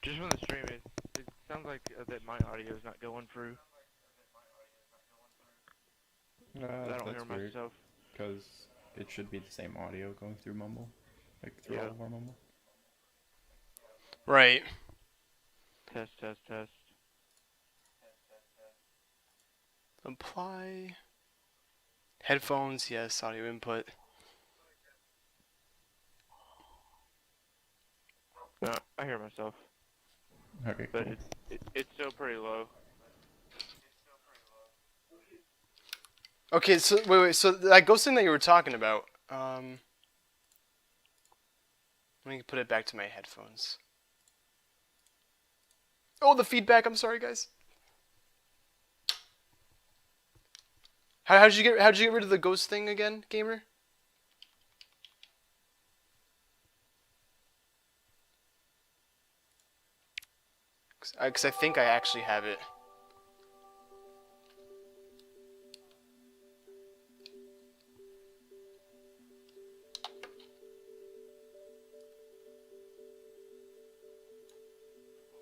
Just from the stream, it sounds like that my audio is not going through. I don't hear weird, myself. because it should be the same audio going through Mumble, like through all of our Mumble. Right. Test, test, test. Apply. Headphones, yes. Audio input. No, I hear myself. Okay, But cool. it's still pretty low. Okay, so wait. So that ghost thing that you were talking about. Let me put it back to my headphones. Oh, the feedback. I'm sorry, guys. How'd you get rid of the ghost thing again, gamer? Because I think I actually have it.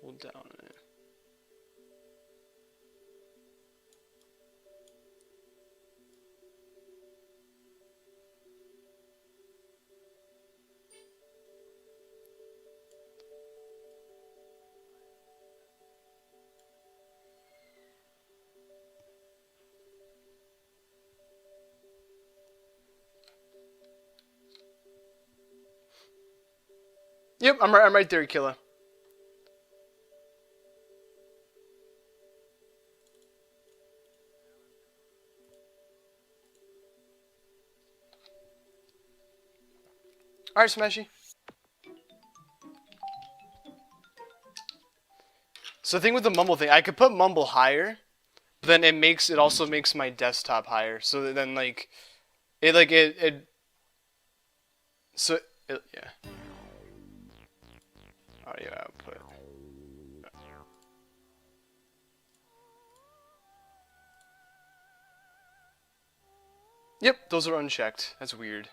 Hold down on it. Yep, I'm right there, Killa. Alright, Smashy. So the thing with the mumble thing, I could put mumble higher, but then it also makes my desktop higher. So then yeah. Audio output. Yep, those are unchecked. That's weird.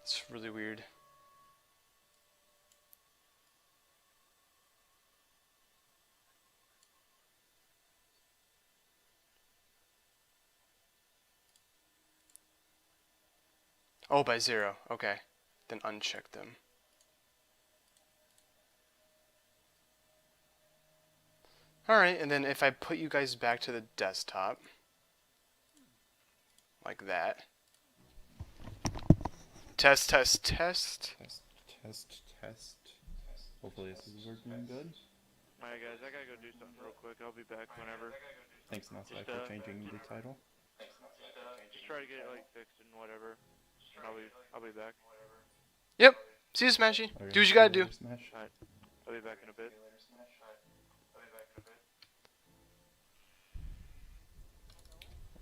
It's really weird. Oh, by 0. Okay. Then uncheck them. Alright, and then if I put you guys back to the desktop, like that. Test, test, test. Test, test, test. Hopefully this is working good. Alright guys, I gotta go do something real quick. I'll be back whenever. Thanks, Nasai, for changing the title. Just try to get it like fixed and whatever. I'll be back. Yep. See you, Smashy. Okay, Do what you gotta do. Alright. I'll be back in a bit.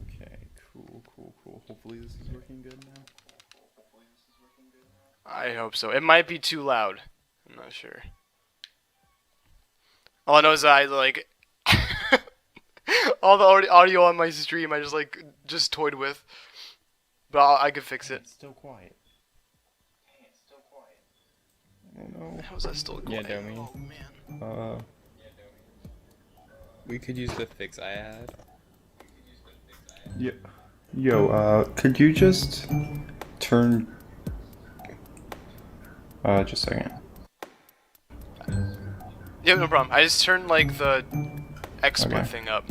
Okay, cool. Hopefully this is working good now. I hope so. It might be too loud. I'm not sure. All I know is that I like all the audio on my stream. I just toyed with, but I could fix it. It's still quiet. I don't know. How is that still quiet? Yeah, Domi. Oh man. We could use the fix I had. Yeah. Yo, could you just turn... just a second. Yeah, no problem. I just turned like the XSplit Okay. thing up.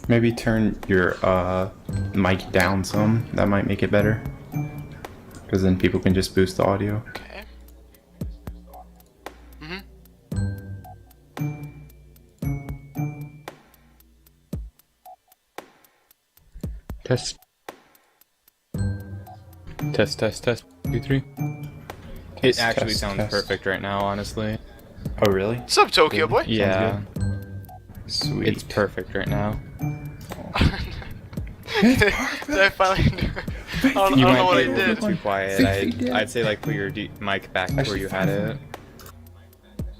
Maybe turn your, mic down some. That might make it better. Because then people can just boost the audio. Okay. Test. Test. 2, 3. It actually sounds perfect right now, honestly. Oh, really? What's up, Tokyo boy? Yeah, Sweet. it's perfect right now. Did I finally do it? I don't know what I be a little did. bit too quiet. I'd say like put your mic back to where you had it,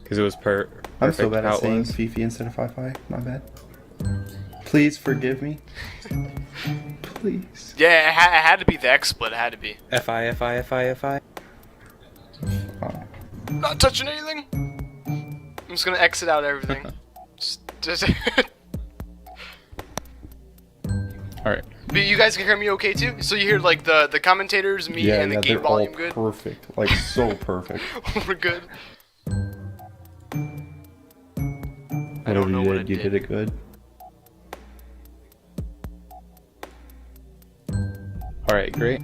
because it was perfect. I'm so bad at how it saying was. Fifi instead of Fi-Fi. My bad. Please forgive me. Please. Yeah, it had to be the XSplit. It had to be. Fi. Oh. Not touching anything. I'm just gonna exit out everything. just Alright. But you guys can hear me okay too? So you hear like the commentators, me, and the game they're volume all good? perfect. Like, so perfect. We're good. I Whatever don't know you what did, I you did. did it good. Alright, great.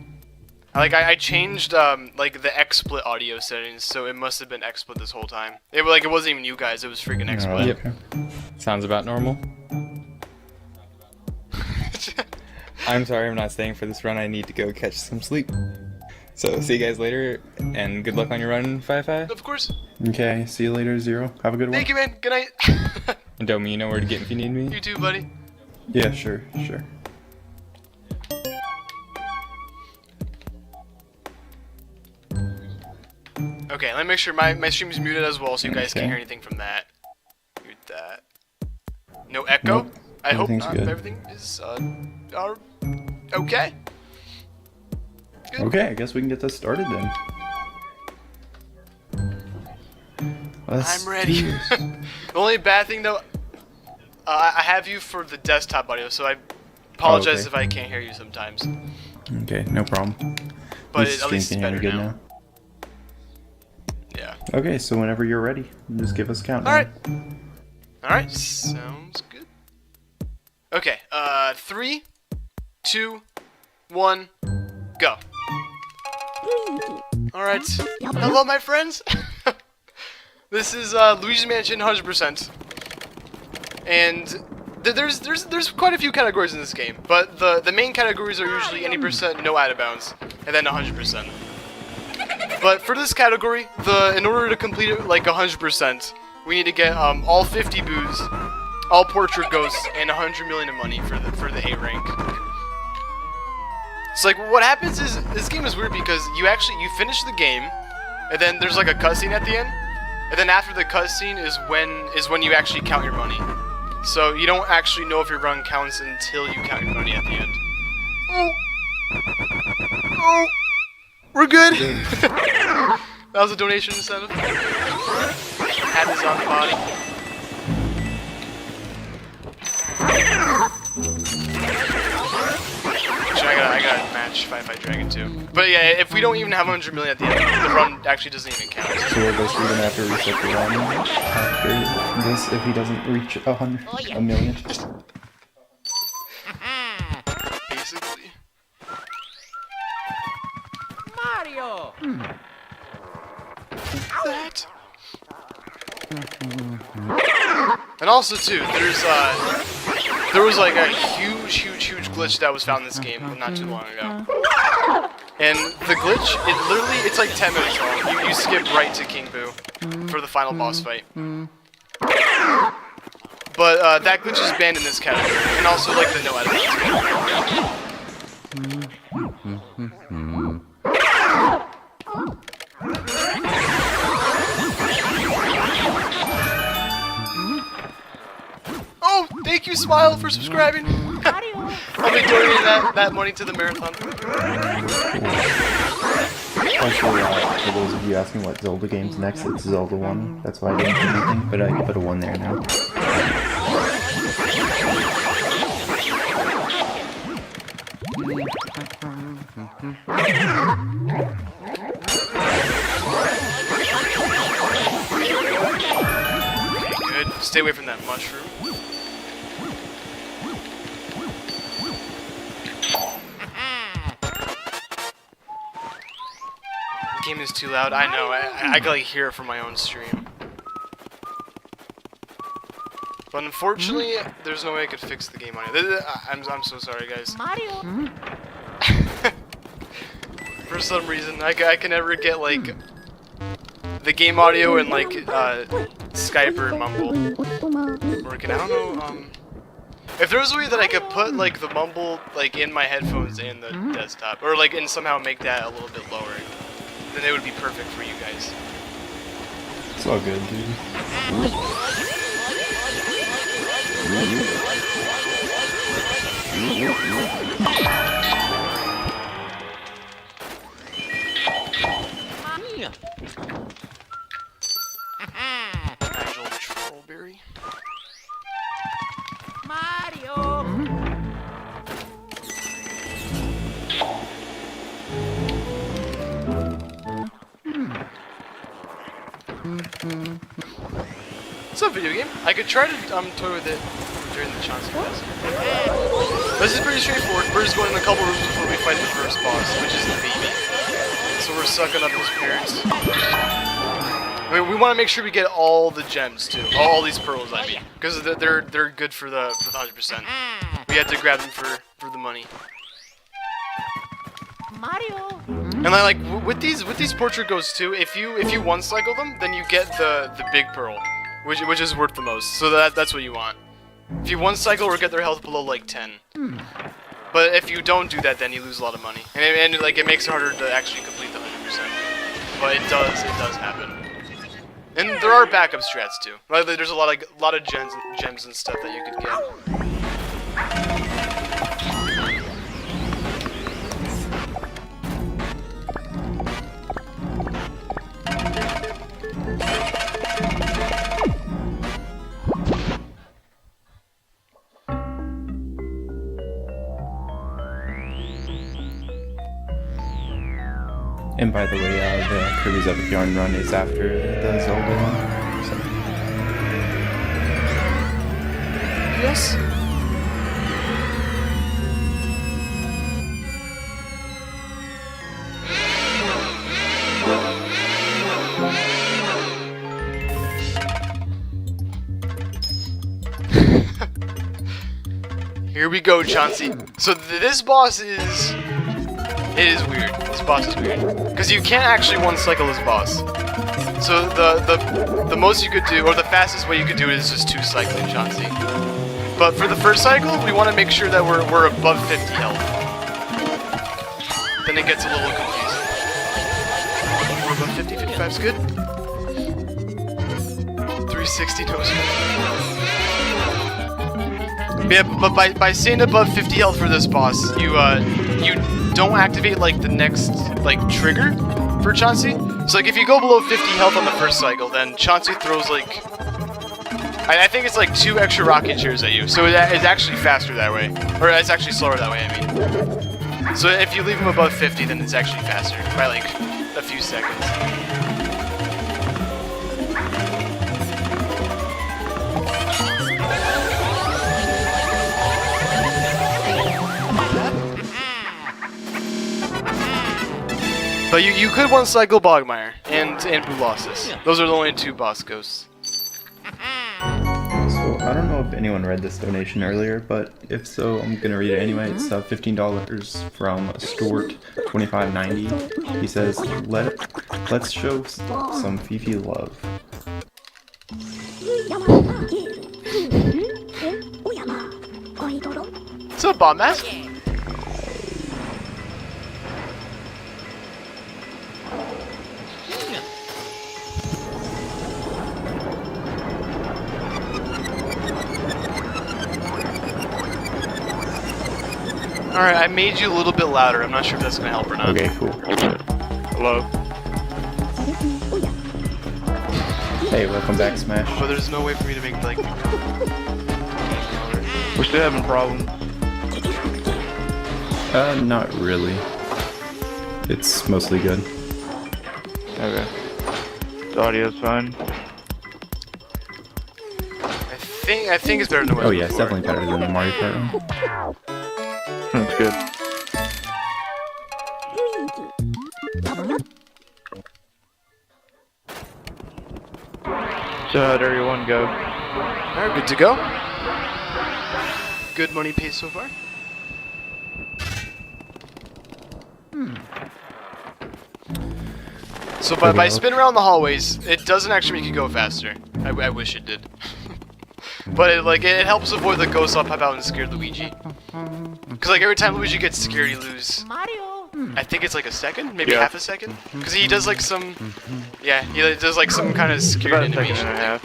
I changed like the XSplit audio settings, so it must have been XSplit this whole time. It wasn't even you guys, it was freaking XSplit. Yep. Sounds about normal. I'm sorry I'm not staying for this run. I need to go catch some sleep. So see you guys later, and good luck on your run, Fi. Of course. Okay, see you later, Zero. Have a good one. Thank you, man. Good night. And Domi, you know where to get if you need me. You too, buddy. Yeah, sure. Okay, let me make sure my stream is muted as well, so you guys Okay. can't hear anything from that. Mute that. No echo? Nope, I hope everything's not. good. Everything is okay. Good. Okay, I guess we can get this started then. I'm ready. The only bad thing though, I have you for the desktop audio, so I apologize okay. if I can't hear you sometimes. Okay, no problem. But This at least stream it's can hear better me now. Yeah. Okay, so whenever you're ready, just give us a countdown. Alright. Alright, sounds good. Okay, 3, 2, 1, go. Alright. Hello, my friends. This is Luigi's Mansion 100%. And there's quite a few categories in this game, but the main categories are usually any percent, no out of bounds, and then 100%. But for this category, in order to complete it like 100%, we need to get all 50 boos, all portrait ghosts, and 100 million in money for the A rank. So like what happens is this game is weird because you finish the game, and then there's like a cutscene at the end, and then after the cutscene is when you actually count your money. So you don't actually know if your run counts until you count your money at the end. Oh, we're good. That was a donation incentive. Had this on the body. Actually, I gotta match FireDragon2. But yeah, if we don't even have 100 million at the end, the run actually doesn't even count. So we're basically gonna have to reset the run after this if he doesn't reach a million. Basically. Mario! That. And also too, there was like a huge glitch that was found in this game not too long ago. And the glitch, it's like 10 minutes long. You skip right to King Boo for the final boss fight. But that glitch is banned in this category, and also like the no edit Oh, thank you, Smile, for subscribing. I'll be donating that money to the marathon. Also, for those of you asking what Zelda game's next, it's Zelda 1. That's why I didn't put anything, but I can put a 1 there now. Good. Stay away from that mushroom. The game is too loud. I know. I can like hear it from my own stream. But unfortunately, there's no way I could fix the game audio. I'm so sorry, guys. Mario! For some reason, I can never get like the game audio and like Skype or Mumble working. I don't know. If there was a way that I could put like the Mumble like in my headphones and the desktop, or like and somehow make that a little bit lower, then it would be perfect for you guys. It's all good, dude. Angel Trollberry. Mario. It's a video game. I could try to toy with it during the Chauncey class. This is pretty straightforward. We're just going in a couple rooms before we fight the first boss, which is the baby. So we're sucking up his parents. I mean, we want to make sure we get all the gems too, all these pearls. I mean, because they're good for the 100%. We had to grab them for the money. Mario. And like with these portrait ghosts too, if you one cycle them, then you get the big pearl, which is worth the most. So that's what you want. If you one cycle or get their health below like 10. But if you don't do that, then you lose a lot of money, and like it makes it harder to actually complete the 100%. But it does happen. And there are backup strats too. Like there's a lot of gems and stuff that you could get. And by the way, the Kirby's Epic Yarn Run is after the Zelda one. So. Yes. Here we go, Chauncey. So this boss is... It is weird. This boss is weird. Because you can't actually one-cycle this boss. So the most you could do, or the fastest way you could do it is just 2 cycling, Chauncey. But for the first cycle, we want to make sure that we're above 50 health. Then it gets a little confusing. We're above 50, 55 is good. 360 no scope. Yeah, but by staying above 50 health for this boss, you don't activate like the next like trigger for Chauncey. So like if you go below 50 health on the first cycle, then Chauncey throws like I think it's like 2 extra rocket chairs at you. So it's actually faster that way, or it's actually slower that way. I mean, so if you leave him above 50, then it's actually faster by like a few seconds. But you could one cycle Bogmire and Bulossus. Those are the only 2 boss ghosts. So I don't know if anyone read this donation earlier, but if so, I'm gonna read it anyway. It's $15 from Stuart 2590. He says, "Let's show some Fifi love." What's up, Bob Mask? Alright, I made you a little bit louder. I'm not sure if that's gonna help or not. Okay, cool. Hello. Hey, welcome back, Smash. But there's no way for me to make like... We're still having problems. Not really. It's mostly good. Okay. The audio's fine. I think it's better than what Oh it was yeah, it's before. definitely better than the Mario Kart one. That's good. So how'd everyone go? Alright, good to go. Good money paid so far. So by spinning around the hallways, it doesn't actually make you go faster. I wish it did. But it helps avoid the ghosts that pop out and scare Luigi. Because like every time Luigi gets scared, you lose. Mario. I think it's like a second, maybe Yeah. half a second. Because he does like some, yeah, he does like some kind of scared About a second animation. and a half.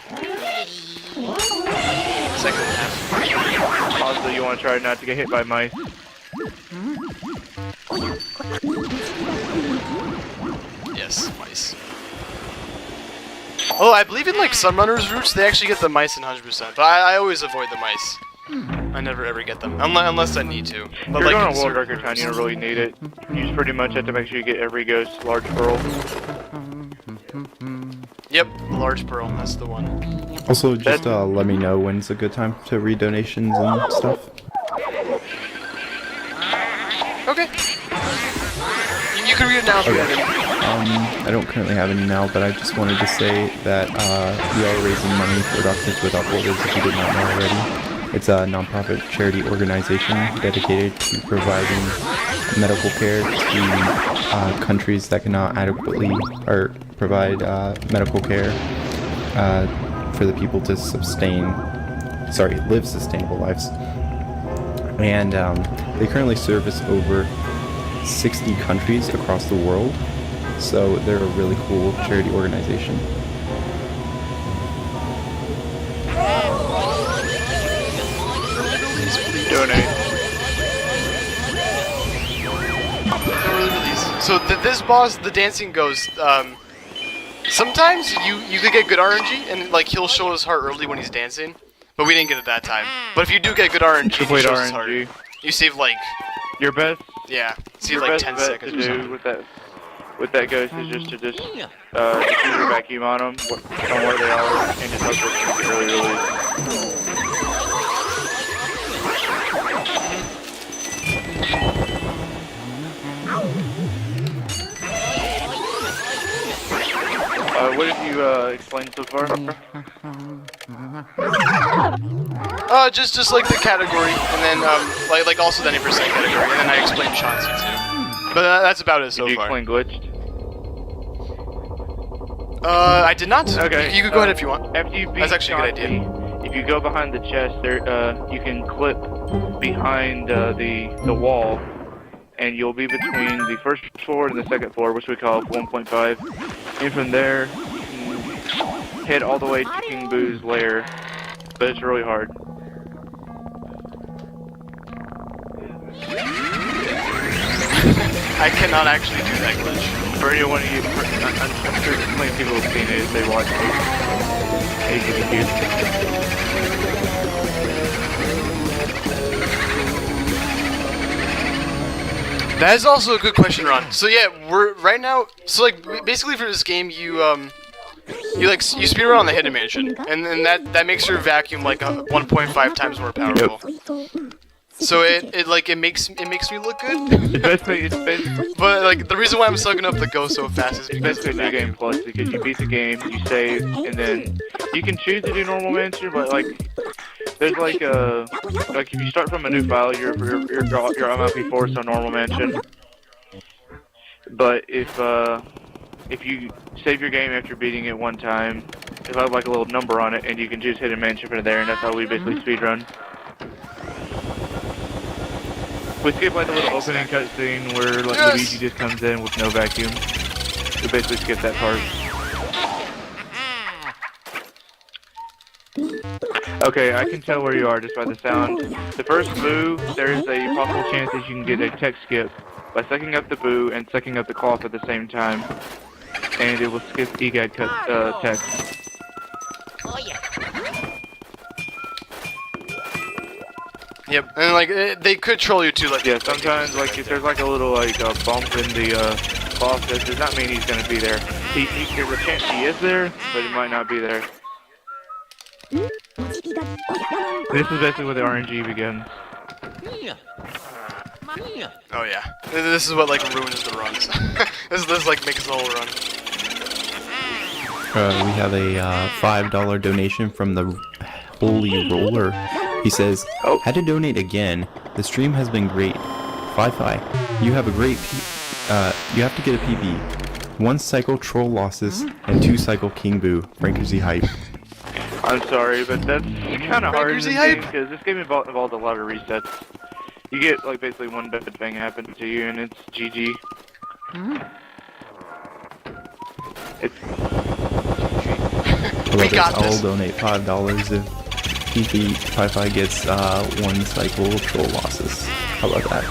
second half. Also, you want to try not to get hit by mice. Yes, mice. Oh, I believe in like Sunrunner's routes, they actually get the mice in 100%, but I always avoid the mice. I never ever get them, unless I need to. But If like you're in going to World certain Record Town, you don't routes. really need it. You just pretty much have to make sure you get every ghost large pearl. Yep, large pearl, that's the one. Also, just let me know when's a good time to read donations and stuff. Okay. You can read it now if you want it. I don't currently have any now, but I just wanted to say that we are raising money for Doctors Without Borders if you did not know already. It's a non-profit charity organization dedicated to providing medical care to countries that cannot adequately or provide medical care for the people to live sustainable lives. And they currently service over 60 countries across the world, so they're a really cool charity organization. Donate. Early release. So this boss, the dancing ghost, sometimes you could get good RNG and like he'll show his heart early when he's dancing, but we didn't get it that time. But if you do get good RNG, he Complete shows his heart. RNG. You save like Your best, save your like best 10 bet seconds to or do something. with that ghost is just use your vacuum on them, on where they are, and just hope that you get really released. What have you explained so far? Just like the category, and then like also the 90% category, and then I explained Chauncey too. But that's about it so Did you far. explain glitched? I did not. Okay. You could go ahead if you want. After you beat That's actually a good idea. Chauncey, if you go behind the chest, there you can clip behind the wall, and you'll be between the first floor and the second floor, which we call 1.5. And from there, you can head all the way to King Boo's lair, but it's really hard. I cannot actually do that glitch. For anyone of you, I'm sure plenty of people have seen it if they watch That is also a good question, Ron. So yeah, we're right now. So like basically for this game, you speedrun on the Hidden Mansion, and then that makes your vacuum like 1.5 times more powerful. So it makes me look good. It's basically But like the reason why I'm sucking up the ghost so fast is it's because basically of the New Game vacuum. Plus, because you beat the game, you save, and then you can choose to do normal mansion, but like there's like if you start from a new file, you're on MP4, so normal mansion. But if you save your game after beating it one time, it'll have like a little number on it, and you can choose hidden mansion from there, and that's how we basically speedrun. We skip like the little opening cutscene where like Luigi just comes in with no vacuum. We basically skip that part. Okay, I can tell where you are just by the sound. The first boo, there's a possible chance that you can get a text skip by sucking up the boo and sucking up the cloth at the same time, and it will skip EGAD text. Oh yeah. Yep, and like they could troll you too. Like Yeah, sometimes like if there's like a little like bump in the cloth, that does not mean he's gonna be there. There's a chance he is there, but he might not be there. This is basically where the RNG begins. Oh yeah, this is what like ruins the runs. this like makes the whole run. We have a $5 donation from the Holy Roller. He says, had to donate again. The stream has been great. Fi-Fi, you have a great you have to get a PB. 1 cycle troll losses and 2 cycle King Boo. Frankersy hype. I'm sorry, but that's kind of hard in this Frankersy game, hype? because this game involves a lot of resets. You get like basically one bad thing happen to you, and it's GG. It's We got I'll this. donate $5 if PP Pi-Fi gets 1 cycle troll losses. How about that?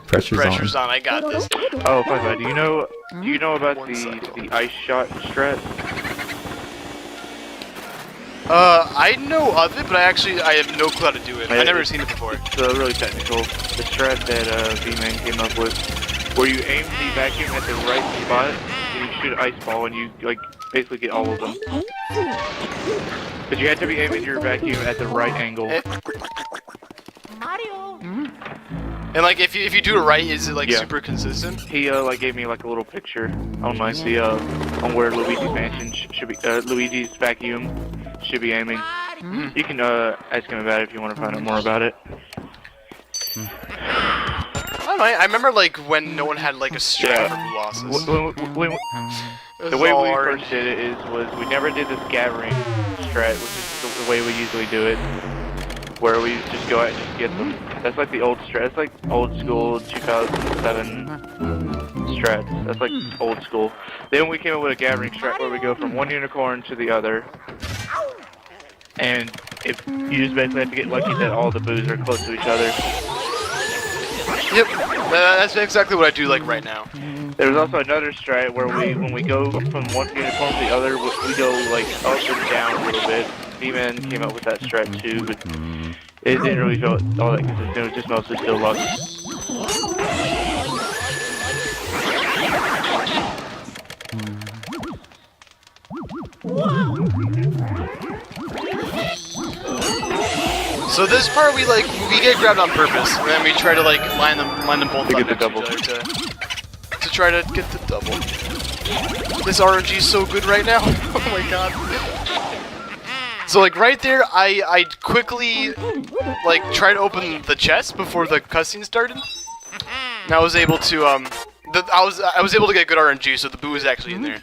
Pressure's on. I got this. Oh, Five, do you know about the ice shot strat? I know of it, but I have no clue how to do it. I've never seen it before. It's really technical. The strat that V-Man came up with, where you aim the vacuum at the right spot, and you shoot an ice ball, and you like basically get all of them. But you have to be aiming your vacuum at the right angle. Mario. And like, if you do it right, is it like super consistent? He like gave me like a little picture on my on where Luigi's mansion should be. Luigi's vacuum should be aiming. You can ask him about it if you want to find out more about it. I don't know. I remember like when no one had like a strat for blue losses. The way we first did it was we never did this gathering strat, which is the way we usually do it, where we just go out and just get them. That's like the old strat. That's like old school 2007 strat. That's like old school. Then we came up with a gathering strat where we go from one unicorn to the other, and if you just basically have to get lucky that all the boos are close to each other. Yep, that's exactly what I do like right now. There's also another strat where when we go from one unicorn to the other, we go like up and down a little bit. V-Man came up with that strat too, but it didn't really feel all that consistent. It was just mostly still luck. So this part we get grabbed on purpose, and then we try to like line them both To up get the next to double. each other to try to get the double. This RNG is so good right now. Oh my god. So like right there, I quickly like tried to open the chest before the cutscene started, and I was able to I was able to get good RNG, so the boo is actually in there.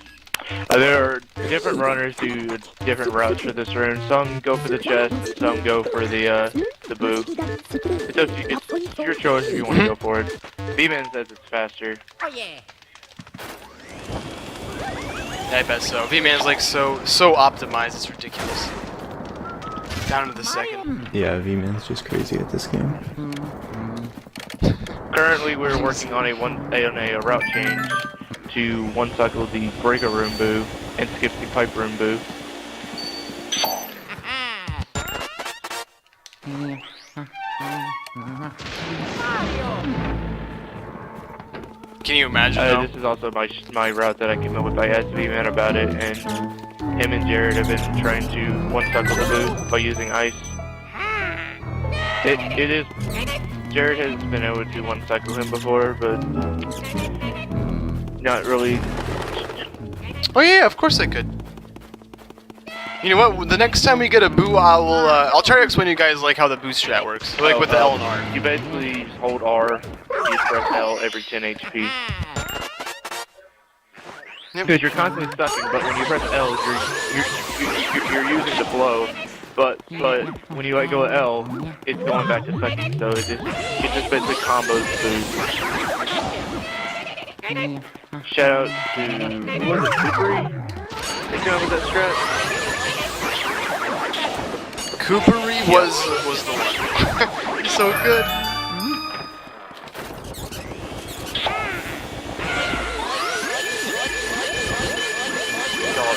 There are different runners do different routes for this room. Some go for the chest, and some go for the boo. It's up to you. It's your choice if you want to go for it. V-Man says it's faster. Oh yeah. I bet so. V-Man's like so optimized, it's ridiculous. Down to the second. Yeah, V-Man's just crazy at this game. Currently, we're working on a route change to one cycle the breaker room boo and skip the pipe room boo. Can you imagine though? This is also my route that I came up with. I asked V-Man about it, and him and Jared have been trying to one cycle the boo by using ice. It is. Jared has been able to one cycle him before, but not really. Oh yeah, of course I could. You know what? The next time we get a boo, I'll try to explain to you guys like how the boo strat works, like with the L and R. You basically just hold R, you press L every 10 HP. Because you're constantly sucking, but when you press L, you're using the blow. But when you let go of L, it's going back to sucking. So it just basically combos boost. Shout out to what is it, Coopery? They came up with that strat. Coopery was the one. He's so good.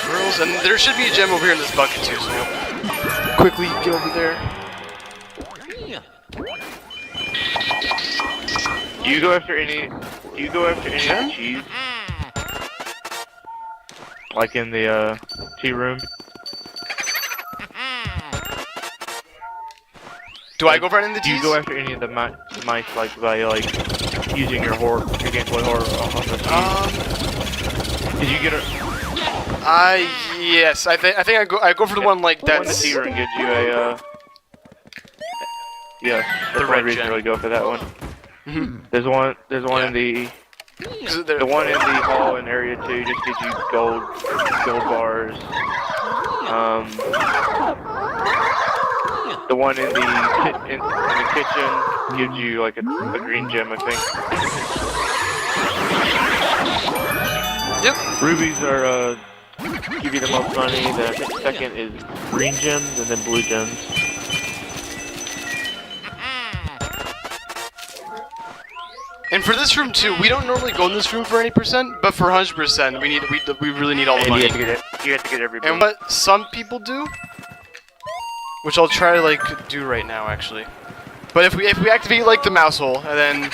Girls, and there should be a gem over here in this bucket too, so we'll quickly get over there. Do you go after any of the cheese? Like in the tea room? Do I go for any of the Do you Ds? go after any of the mice like by like using your your gameplay horror on the cheese? Did you get a yes, I think I go for the one like one in the that's tea room gives you a yes, The that's red one reason gem. to really go for that one. There's one in the the one in the hall in area 2 just gives you gold bars. The one in the kitchen gives you like a green gem, I think. Yep. Rubies are give you the most money. Then I think second is green gems, and then blue gems. And for this room too, we don't normally go in this room for any percent, but for 100%, we really need all the And money. you have to get every. And what some people do, which I'll try to like do right now actually. But if we activate like the mouse hole and then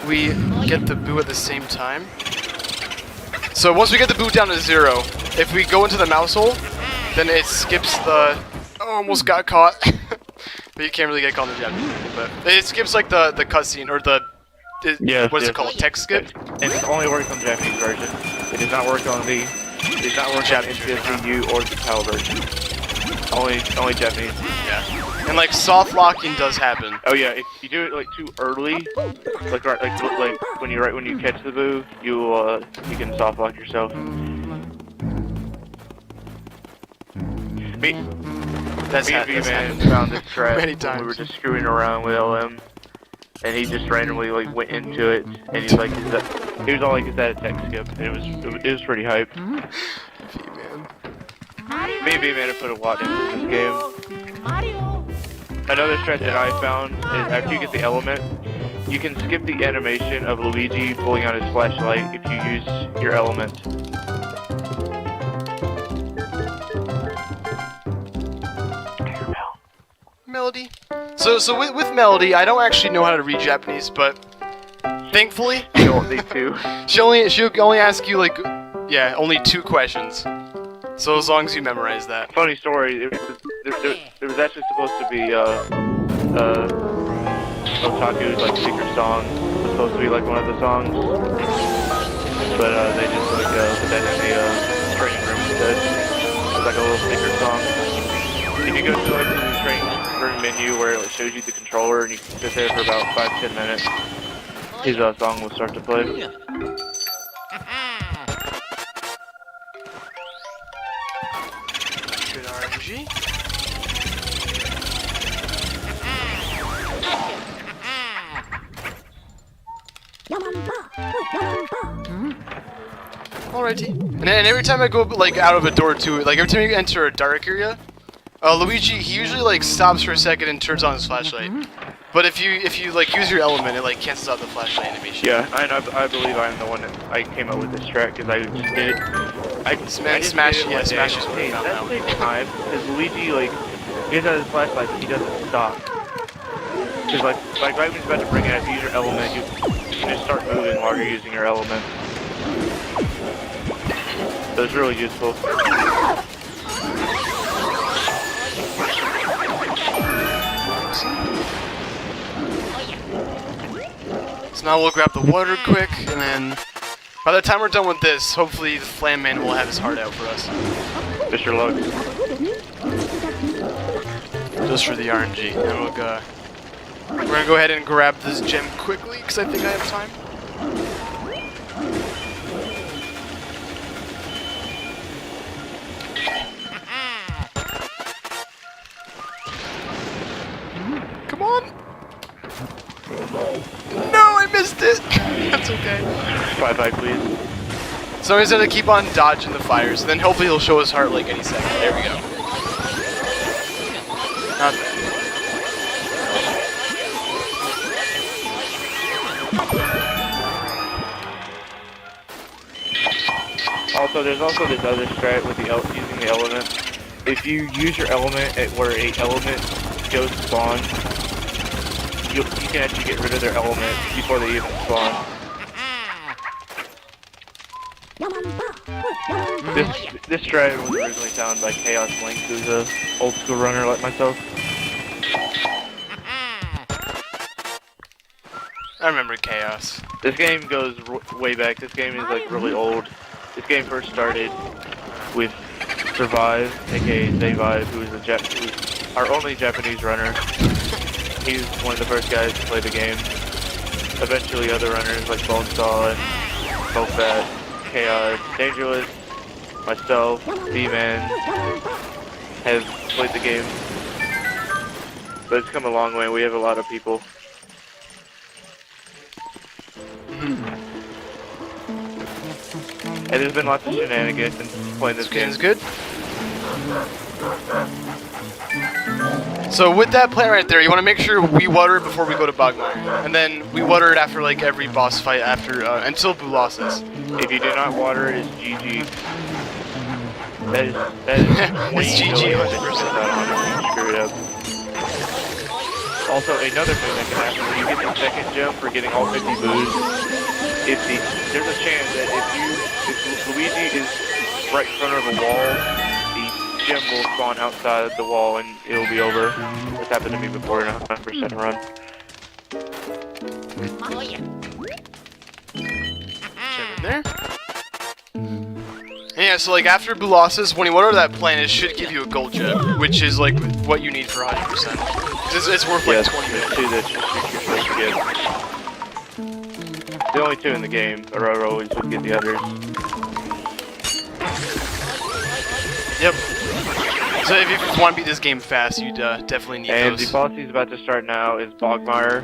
we get the boo at the same time. So once we get the boo down to 0, if we go into the mouse hole, then it skips the. Oh, almost got caught. But you can't really get caught in the Japanese, but it skips like the cutscene or the. What is it called? Text skip? And it only works on the Japanese version. It does not work on the. It does not work on NCSU or the PAL version. Only Japanese. Yeah. And like soft locking does happen. Oh yeah, if you do it like too early, like when you catch the boo, you can soft lock yourself. Me and V-Man found this trap Many when times. we were just screwing around with LM, and he just randomly like went into it, and he's like, he was all like, "Is that a tech skip?" And it was pretty hype. V-Man. Me and V-Man have put a lot into this game. Mario. Another strat that I found is after you get the element, you can skip the animation of Luigi pulling out his flashlight if you use your element. Melody. So with Melody, I don't actually know how to read Japanese, but thankfully, You don't need to. she'll only ask you like, yeah, only 2 questions. So as long as you memorize that. Funny story, there was actually supposed to be Otaku's like secret song. It was supposed to be like one of the songs, but they just like put that in the training room instead. It's like a little secret song. If you go to like the training room menu where it shows you the controller and you can sit there for about 5-10 minutes, his song will start to play. Good RNG. Alrighty. And every time I go like out of a door too, like every time you enter a dark area, Luigi he usually like stops for a second and turns on his flashlight. But if you like use your element, it like cancels out the flashlight animation. Yeah, I believe I'm the one that I came up with this track because I just did it. I just Smash did it one day. Smash is what I Hey, found that out. takes time because Luigi like he has his flashlight, but he doesn't stop. Because like right when he's about to bring it up, use your element, you can just start moving while you're using your element. So it's really useful. So now we'll grab the water quick, and then by the time we're done with this, hopefully the Flam Man will have his heart out for us. Mr. Lux. Just for the RNG. And we're gonna go ahead and grab this gem quickly, because I think I have time. Come on! No, I missed it! That's okay. 5-5, please. So he's gonna keep on dodging the fires, and then hopefully he'll show his heart like any second. There we go. Not bad. Also, there's also this other strat with using the element. If you use your element at where a element goes to spawn, you can actually get rid of their element before they even spawn. This strat was originally found by Chaos Link, who's a old school runner like myself. I remember Chaos. This game goes way back. This game is like really old. This game first started with Survive, aka Zavive, who is our only Japanese runner. He's one of the first guys to play the game. Eventually other runners like Bonesaw and Bofat, Chaos, Dangerous, myself, V-Man have played the game. But it's come a long way. We have a lot of people. And there's been lots of shenanigans in playing this game. Is good. So with that plant right there, you want to make sure we water it before we go to Bogmire, and then we water it after like every boss fight after until Blue losses. If you do not water it, it's GG. That is It's GG 100%. Screw it up. Also, another thing that can happen when you get the second gem for getting all 50 boos, there's a chance that if Luigi is right in front of a wall, the gem will spawn outside the wall and it'll be over. This happened to me before in a 100% run. Gem in there. And yeah, so like after Blue losses, when you water that plant, it should give you a gold gem, which is like what you need for 100%. It's worth like 20 minutes. Two that you're supposed to get. The only two in the game, or I always would get the others. Yep. So if you want to beat this game fast, you'd definitely need And those. the boss he's about to start now is Bogmire.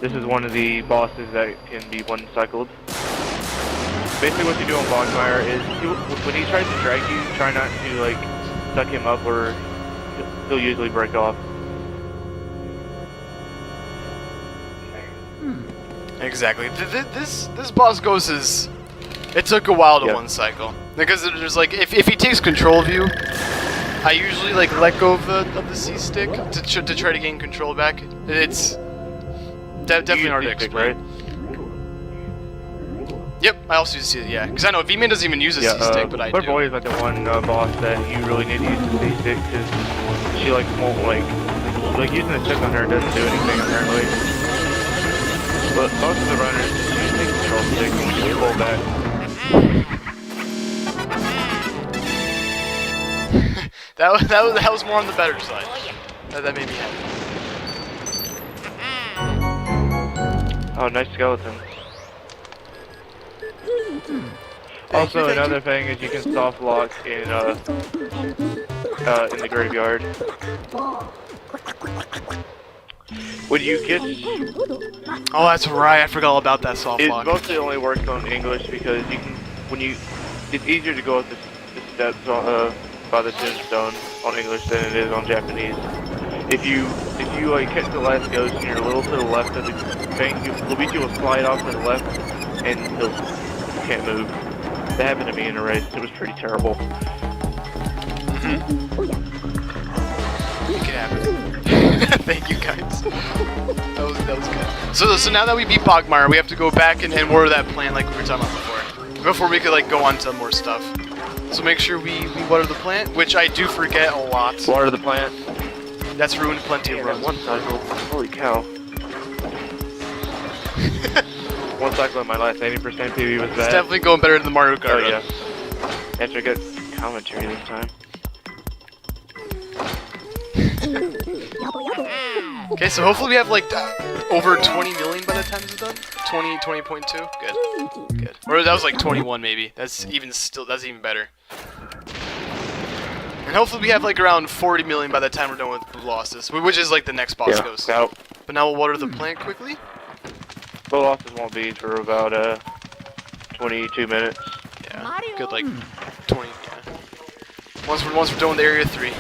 This is one of the bosses that can be one-cycled. Basically what you do on Bogmire is, when he tries to drag you, try not to like suck him up or he'll usually break off. Exactly. This boss ghost is... It took a while to Yep. one cycle. Because there's like, if he takes control of you, I usually like let go of the C stick to try to gain control back. It's definitely hard to C-stick, explain. right? Yep, I also use C, yeah. Because I know V-Man doesn't even use a C-stick, but I do. My boy is like the one boss that you really need to use the C-stick because she like won't like using the stick on her doesn't do anything apparently. But most of the runners just use the control stick and just pull back. that was more on the better side. That made me happy. Oh, nice skeleton. Also, another thing is you can soft lock in the graveyard. When you get, Oh, that's right. I forgot all about that soft it lock. mostly only works on English because you can, it's easier to go up the steps by the tombstone on English than it is on Japanese. If you like catch the last ghost and you're a little to the left of the thing, Luigi will slide off to the left and he'll can't move. That happened to me in a race. It was pretty terrible. Make it happen. Thank you guys. That was good. So now that we beat Bogmire, we have to go back and water that plant like we were talking about before we could like go on to more stuff. So make sure we water the plant, which I do forget a lot. Water the plant. That's ruined plenty of runs. One cycle. Holy cow. One cycle in my life, 80% PB was bad. It's definitely going better than the Mario Kart. Oh run. yeah. After I got commentary this time. Okay, so hopefully we have like over 20 million by the time it's done. 20.2. Good. Or that was like 21 maybe. That's even better. And hopefully we have like around 40 million by the time we're done with Blue losses, which is like the next boss ghost. Out. But now we'll water the plant quickly. Blue losses won't be for about 22 minutes. Yeah, good like 20. Yeah. Once we're done with Area 3.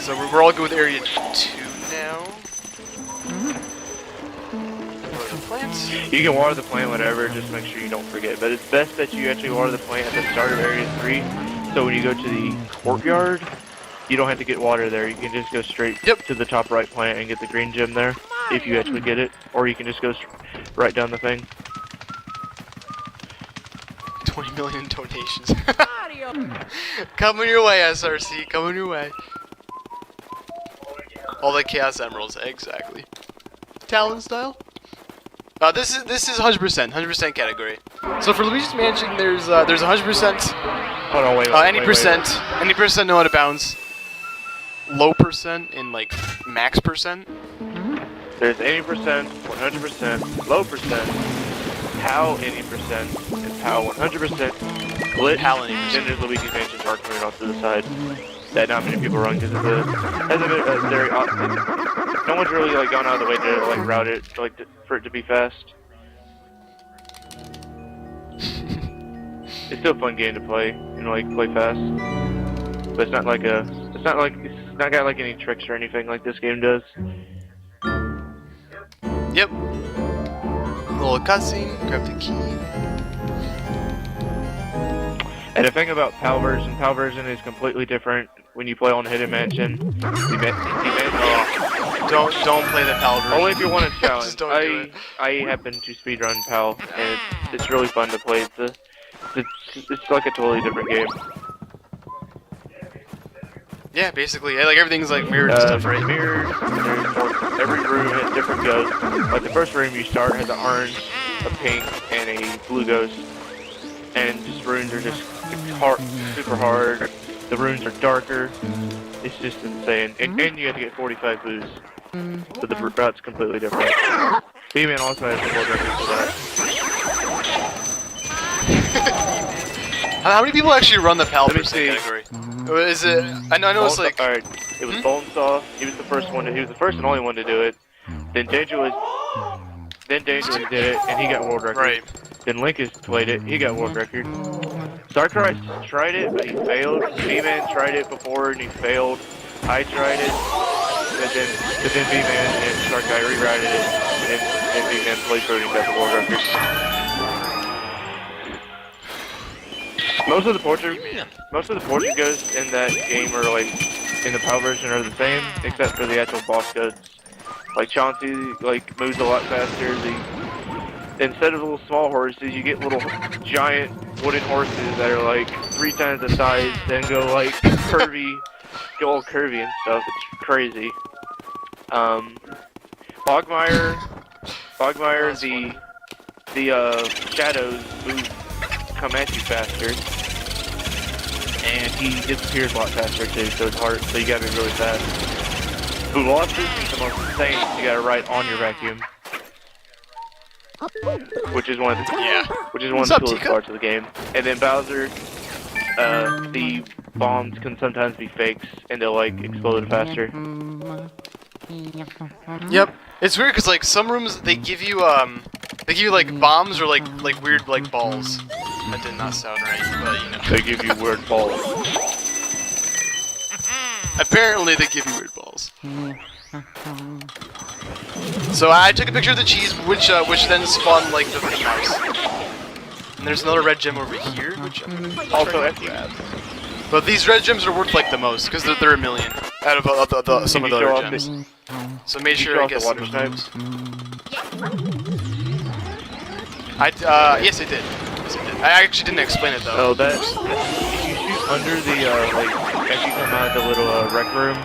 So we're all good with Area 2 now. Water the plants. You can water the plant whenever, just make sure you don't forget. But it's best that you actually water the plant at the start of Area 3. So when you go to the courtyard, you don't have to get water there. You can just go straight to the top right plant and get the green gem there, if you actually get it. Or you can just go right down the thing. 20 million donations. Coming your way, SRC. Coming your way. All the Chaos Emeralds, exactly. Talon style. This is 100% category. So for Luigi's Mansion, there's 100%. Hold on, wait. Any percent know how to bounce. Low percent and like max percent. There's 80%, 100%, low percent, POW 80%, and POW 100%, glitch, POW 80%. then there's Luigi's Mansion Park coming off to the side. That not many people run because it's very no one's really like gone out of the way to like route it for it to be fast. it's still a fun game to play and like play fast. But it's not got like any tricks or anything like this game does. Yep. Little cutscene. Grab the key. And the thing about PAL version is completely different when you play on Hidden Mansion. Don't play the PAL version. Only if you want a challenge. Just don't do it. I happen to speedrun PAL, and it's really fun to play. It's like a totally different game. Yeah, basically. Yeah, like everything's like mirrored and stuff, right? Mirrored. Every room has different ghosts. Like the first room you start has an orange, a pink, and a blue ghost. And just runes are just hard, super hard. The runes are darker. It's just insane. And you have to get 45 boosts. So the route's completely different. B-Man also has the world record for that. How many people actually run the PAL Let me version see. category? Is it? I know it's like. Alright, it was Bonesaw. He was the first one. He was the first and only one to do it. Then Dangerous did it, and he got world record. Right. Then Luigis played it. He got world record. Starcry tried it, but he failed. B-Man tried it before, and he failed. I tried it, but then B-Man and Starcry rewrited it, and then B-Man played through it and got the world record. Most of the portrait ghosts in that game are like in the PAL version are the same, except for the actual boss ghosts. Like Chauncey, like moves a lot faster. Instead of little small horses, you get little giant wooden horses that are like 3 times the size, then go like curvy, go all curvy and stuff. It's crazy. Bogmire, the shadows move, come at you faster, and he disappears a lot faster too. So it's hard. So you gotta be really fast. Boolos is the most insane. You gotta ride on your vacuum. Which is one of the coolest parts of the game. And then Bowser, the bombs can sometimes be fakes and they'll like explode faster. Yep. It's weird because like some rooms they give you like bombs or like weird like balls. That did not sound right, but you know. They give you weird balls. Apparently they give you weird balls. So I took a picture of the cheese, which then spawned like the mouse. And there's another red gem over here, which I'm gonna Also, grab. But these red gems are worth like the most because they're a million out of some of the other gems. So make sure I get water snipes. Yes, I did. Yes, I did. I actually didn't explain it though. Oh, if you shoot under the like as you come out of the little rec room,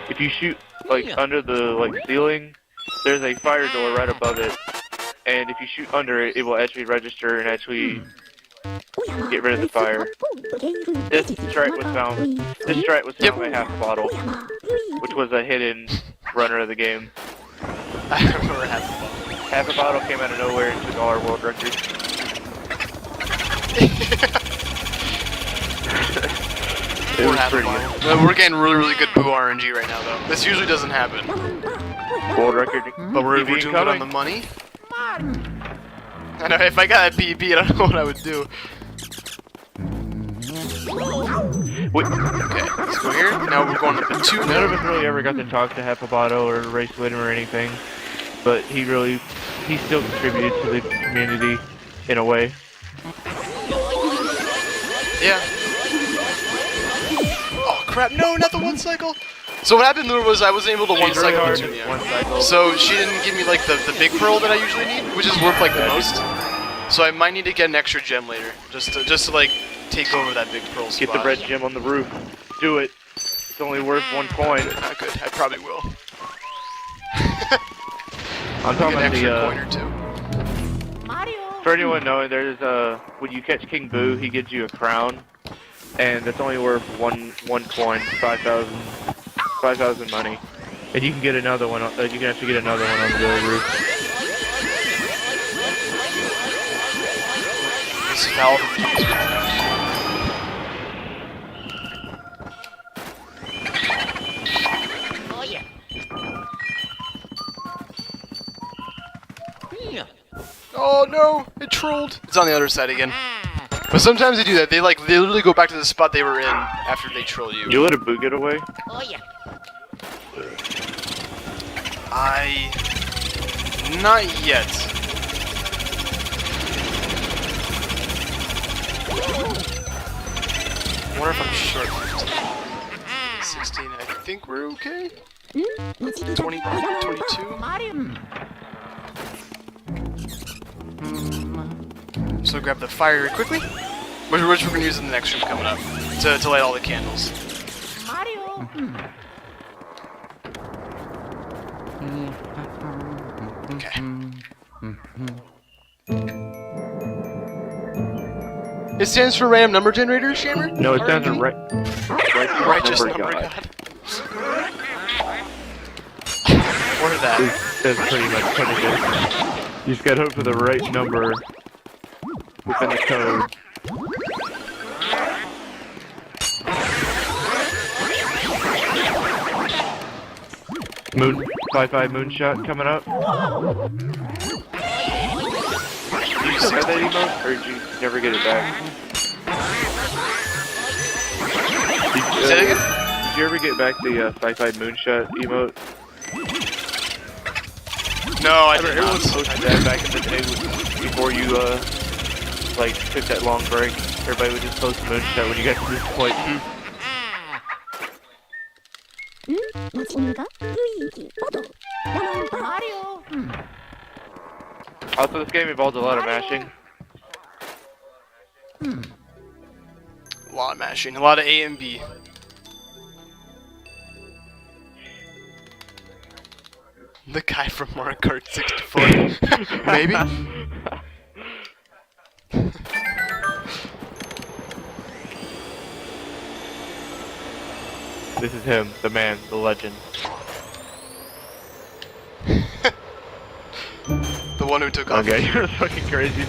if you shoot like under the like ceiling, there's a fire door right above it, and if you shoot under it, it will actually register and actually get rid of the fire. This strat was found by half a bottle, which was a hidden runner of the game. I remember half a bottle. Half a bottle came out of nowhere and took all our world records. It was pretty good. We're getting really good boo RNG right now, though. This usually doesn't happen. World record. But we're doing good on the money. I know, if I got a PB, I don't know what I would do. Wait. Okay, let's go here. Now we're going up to 2. None of us really ever got to talk to Hapabato or race with him or anything, but he still contributed to the community in a way. Yeah. Oh crap, no, not the one cycle! So what happened there was I wasn't able to one Really cycle hard Petunia. one cycle. So she didn't give me like the big pearl that I usually need, which is worth like the most. So I might need to get an extra gem later, just to like take over that big pearl spot. Get the red gem on the roof. Do it. It's only worth 1 coin. Not good. I probably will. I'm talking Get an about extra the coin or two. for anyone knowing, there's when you catch King Boo, he gives you a crown, and that's only worth one coin, 5,000 money, and you can get another one. You can actually get another one on the roof. This valve. Oh yeah. Oh no! It trolled. It's on the other side again. But sometimes they do that. They literally go back to the spot they were in after they troll you. You let a boo get away? Oh yeah. Not yet. I wonder if I'm short 16. I think we're okay. 20, 22. Mario. So grab the fire quickly, which we're going to use in the next room coming up to light all the candles. Mario. Okay. It stands for random number generator, Shammer? No, it stands for Righteous number god. Or that. That's pretty much what it is. You just gotta hope for the right number within the code. Moon, 5-5 moonshot coming up. You still have that emote, or did you never get it back? Did you ever get back the 5-5 moonshot emote? No, I didn't. Everyone posted that back in the day before you like took that long break. Everybody would just post the moonshot when you got to this point. Mario. Also, this game involves a lot of mashing. A lot of mashing, a lot of A and B. The guy from Mario Kart 64. Maybe? This is him, the man, the legend. The one who took off. Okay, you're fucking crazy. I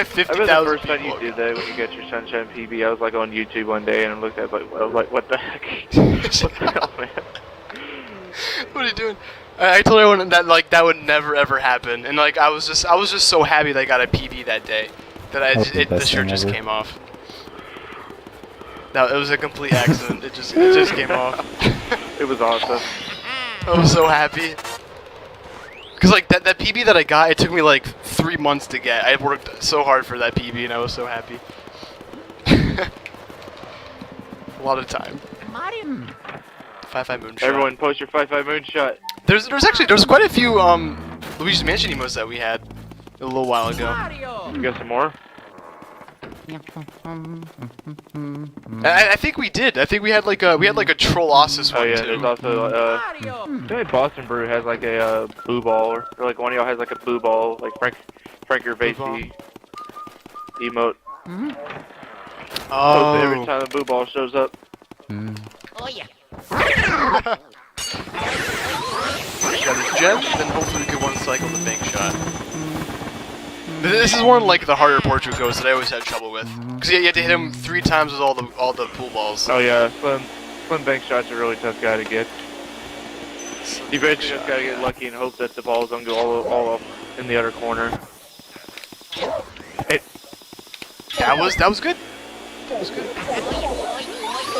50,000 remember the first time you people. did that when you got your Sunshine PB. I was like on YouTube one day and I looked at it, like, I was like, what the heck? What the hell, man? What are you doing? I told everyone that that would never ever happen, and I was just so happy that I got a PB that day that the shirt just came off. No, it was a complete accident. it just came off. It was awesome. I was so happy. Cause that PB that I got, it took me like 3 months to get. I worked so hard for that PB, and I was so happy. A lot of time. Mario. 5-5 moonshot. Everyone post your 5-5 moonshot. There's quite a few Luigi's Mansion emotes that we had a little while ago. Mario. You got some more? I think we did. I think we had like a Trollosis one Oh yeah, too. there's also Mario. I think Boston Brew has like a boo ball, or like one of y'all has like a boo ball, like Frank your Vasey emote. Oh. Every time the boo ball shows up. Oh yeah. Got his gem, then hopefully we can one cycle the bank shot. This is one like the harder portrait goes that I always had trouble with, because you had to hit him 3 times with all the pool balls. Oh yeah, Slim bank shot's a really tough guy to get. You basically just gotta get lucky and hope that the balls don't go all up in the other corner. That was good. That was good.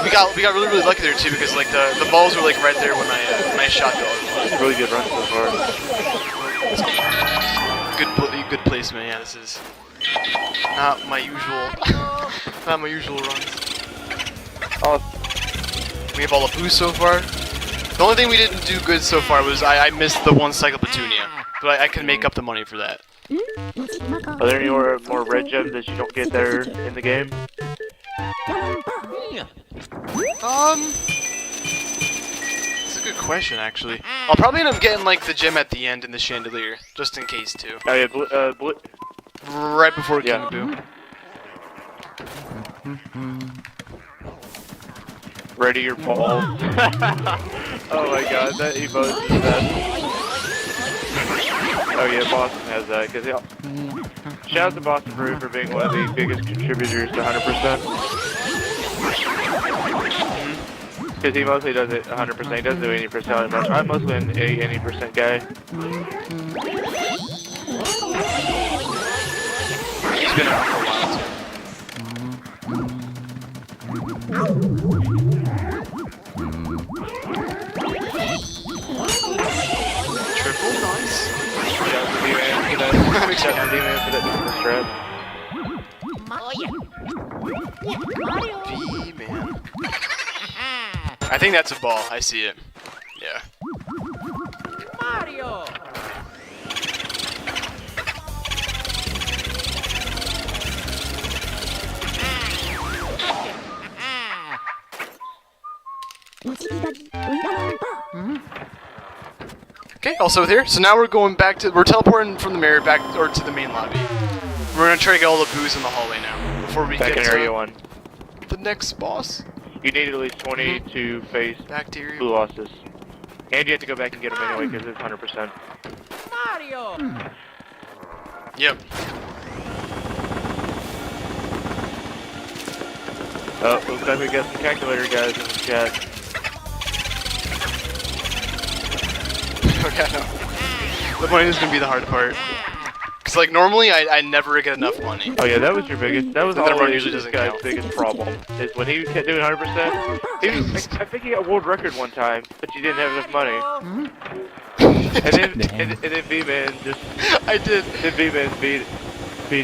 We got really lucky there too, because like the balls were like right there when I shot the other one. Really good run so far. Good placement. Yeah, this is not my usual runs. Oh, We have all the boosts so far. The only thing we didn't do good so far was I missed the 1 cycle Petunia, but I can make up the money for that. are there any more red gems that you don't get there in the game? It's a good question actually. I'll probably end up getting like the gem at the end in the chandelier, just in case too. Oh yeah, Right before King Yeah. Boo. ready your balls. Oh my god, that emote is the best. Oh yeah, Boston has that, because shout out to Boston Brew for being one of the biggest contributors to 100%. Because he mostly does it 100%, he doesn't do 80% much. I'm mostly an 80% guy. He's been around for a fix Got that. the D-man for that strap. Oh yeah. Mario. V-Man. I think that's a ball. I see it. Yeah. Mario. Okay, also here. So now we're going back to, we're teleporting from the mirror back, or to the main lobby. We're gonna try to get all the booze in the hallway now, before we Back get in to area 1. the next boss. You need at least 20 to face Bacteria. blue losses. And you have to go back and get them anyway because it's 100%. Mario. Yep. Oh, looks like we got some calculator guys in the chat. Okay, no. The money is gonna be the hard part. Cause like normally I never get enough money. Oh yeah, that was your biggest, that was That run always usually this doesn't guy's count. biggest problem, is when he kept doing 100%, I think he got world record one time, but you didn't have enough money. And then V-Man just, I did. then V-Man beat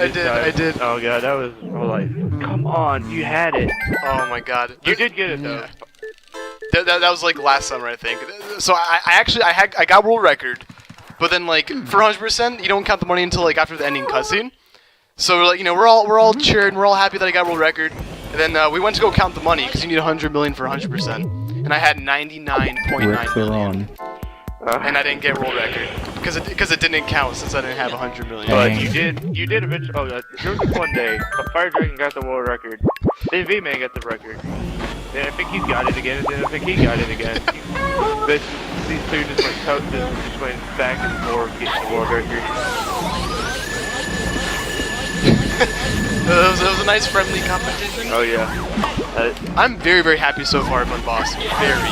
I his did, time. I did. Oh god, that was, I was like, come on, you had it. Oh my god. You did get it though. Yeah. That was like last summer I think. So I actually I got world record, but then like for 100% you don't count the money until like after the ending cutscene. So we're like, you know, we're all cheering, we're all happy that I got world record. And then we went to go count the money because you need 100 million for 100%, and I had 99.9 Rick million, on. and I didn't get world record because it didn't count since I didn't have 100 million. But you did eventually, oh, there was one day, FireDragon got the world record, then V-Man got the record, then I think he got it again, and then I think he got it again. But these two just went back and forth getting the world record. It was a nice friendly competition. Oh yeah. I'm very, very happy so far with my boss. Very.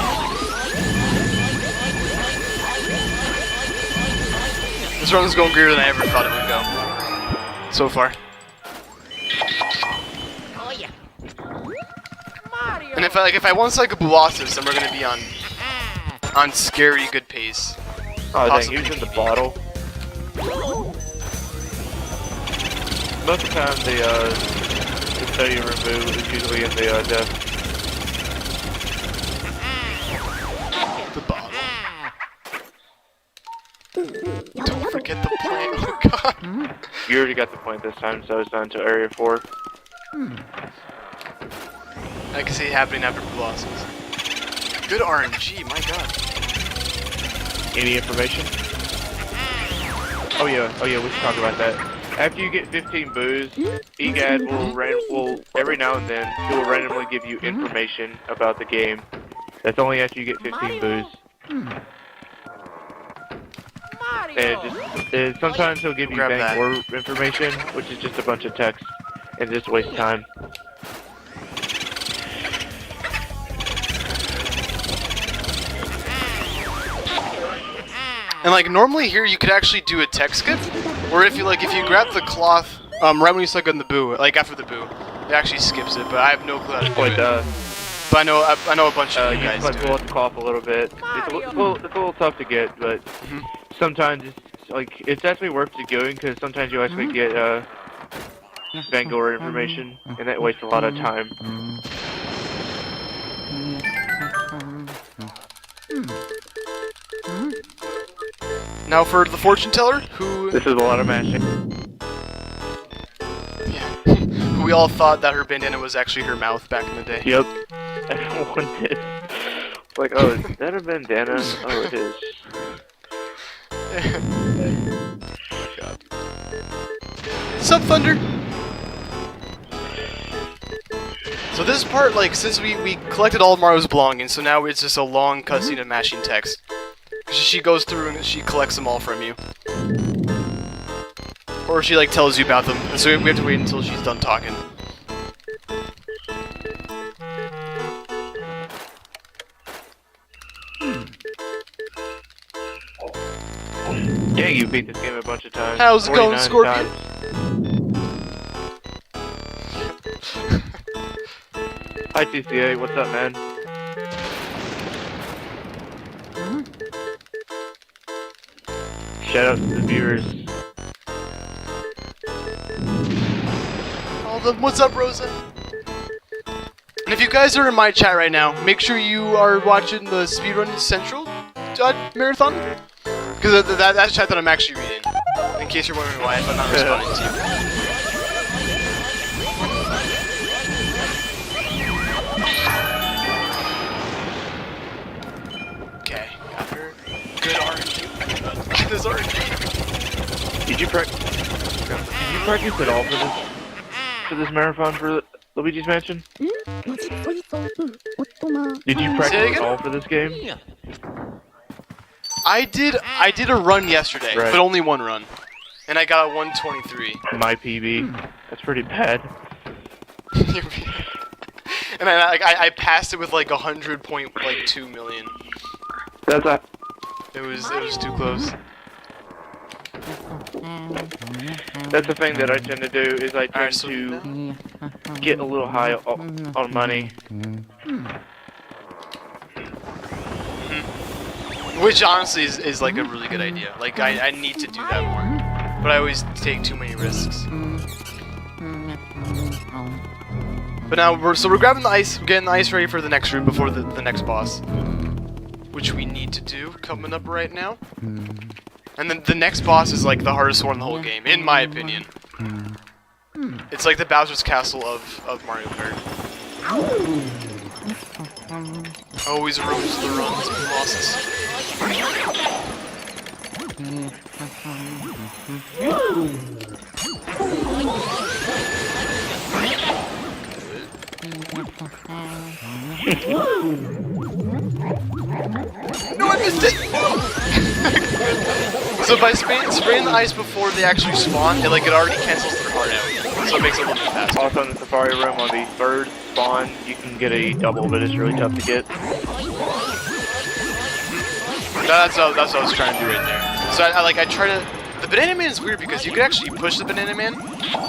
This run is going greater than I ever thought it would go. So far. Oh yeah. Mario. And if I want Psycho Colossus, then we're gonna be on scary good pace. Oh dang, Possibly he was in the PB. bottle. Most of the time the study room move is usually in the desk. The bottle. Don't forget the plant. Oh god. You already got the point this time, so it's down to area 4. I can see it happening after Colossus. Good RNG, my god. Any information? Oh yeah, we should talk about that. After you get 15 boos, EGAD will every now and then, it will randomly give you information about the game. That's only after you get 15 boos. And sometimes he'll give you Grab bang that. more information, which is just a bunch of text, and just waste time. And like normally here you could actually do a tech skip, or if you grab the cloth right when you suck on the boo, like after the boo, it actually skips it. But I have no clue how to do But it. But I know a bunch of you you guys can do pull it. out the cloth a little bit. It's a little tough to get, but sometimes it's actually worth it doing because sometimes you actually get Vanguard information, and that wastes a lot of time. Now for the fortune teller, who This is a lot of mashing. who we all thought that her bandana was actually her mouth back in the day. Yep. Everyone did. Like, oh, is that a bandana? Oh, it is. God. Sup, Thunder? So this part, like, since we collected all of Mario's belongings, so now it's just a long cutscene of mashing text. She goes through and she collects them all from you. Or she, like, tells you about them, and so we have to wait until she's done talking. Yeah, you beat this game a bunch of times. How's it going, 49 Scorpion? times. Hi, TCA. What's up, man? Shout out to the viewers. all of them. What's up, Rosa? And if you guys are in my chat right now, make sure you are watching the SpeedRunsCentral marathon. Because that's chat that I'm actually reading. In case you're wondering why I'm not responding to you. Okay, got her. Good RNG. This RNG. Did you practice at all for this marathon for Luigi's Mansion? Did you practice at all for this game? I did a run yesterday, Right. but only one run. And I got a 123. My PB. That's pretty bad. And I passed it with like 100.2 million. That's a. It was too close. That's the thing that I tend to do is I tend Alright, so to get a little high on money. Which honestly is like a really good idea. Like I need to do that more. But I always take too many risks. But now we're grabbing the ice, we're getting the ice ready for the next room before the next boss. Which we need to do coming up right now. And then the next boss is like the hardest one in the whole game, in my opinion. It's like the Bowser's Castle of Mario Kart. Always ruins the runs with bosses. No, I missed it! So by spraying the ice before they actually spawn, it already cancels their heart out. So it makes it a little bit faster. Also in the Safari Room on the third spawn, you can get a double, but it's really tough to get. That's what I was trying to do right there. So I try to... The Banana Man is weird because you can actually push the Banana Man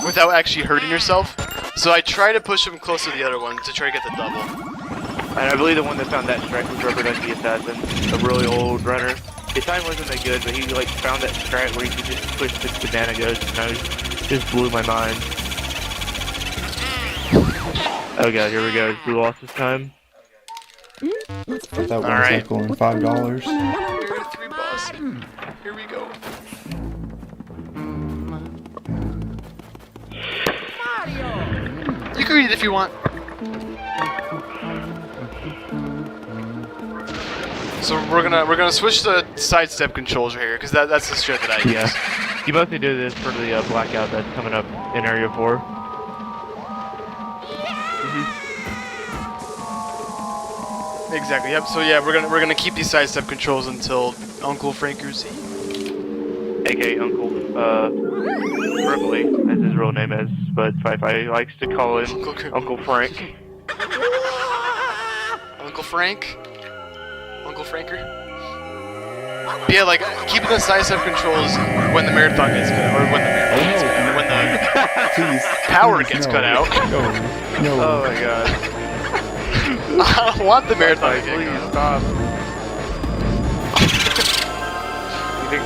without actually hurting yourself. So I try to push him close to the other one to try to get the double. And I believe the one that found that strat was Rubber Ducky Assassin, a really old runner. His time wasn't that good, but he found that strat where he could just push the banana ghost, and it just blew my mind. Oh god, here we go. We lost this time. That one Alright. cycle in $5. Here are 3 bosses. Here we go. You can read it if you want. So we're gonna switch the sidestep controls right here because that's the strat that I use. Yeah. You mostly do this for the blackout that's coming up in Area 4. Exactly. Yep. So yeah, we're gonna keep these sidestep controls until Uncle Franker's A.K.A. Uncle, Ripley, as his real name is, but Fi-Fi likes to call him Uncle Frank. Uncle Frank. Uncle Franker. But yeah, keeping the sidestep controls when the marathon gets cut, or when the marathon gets cut, when the Please. power please, gets no. cut out. No. Oh my god. I don't want the marathon to get Please cut out. stop. You think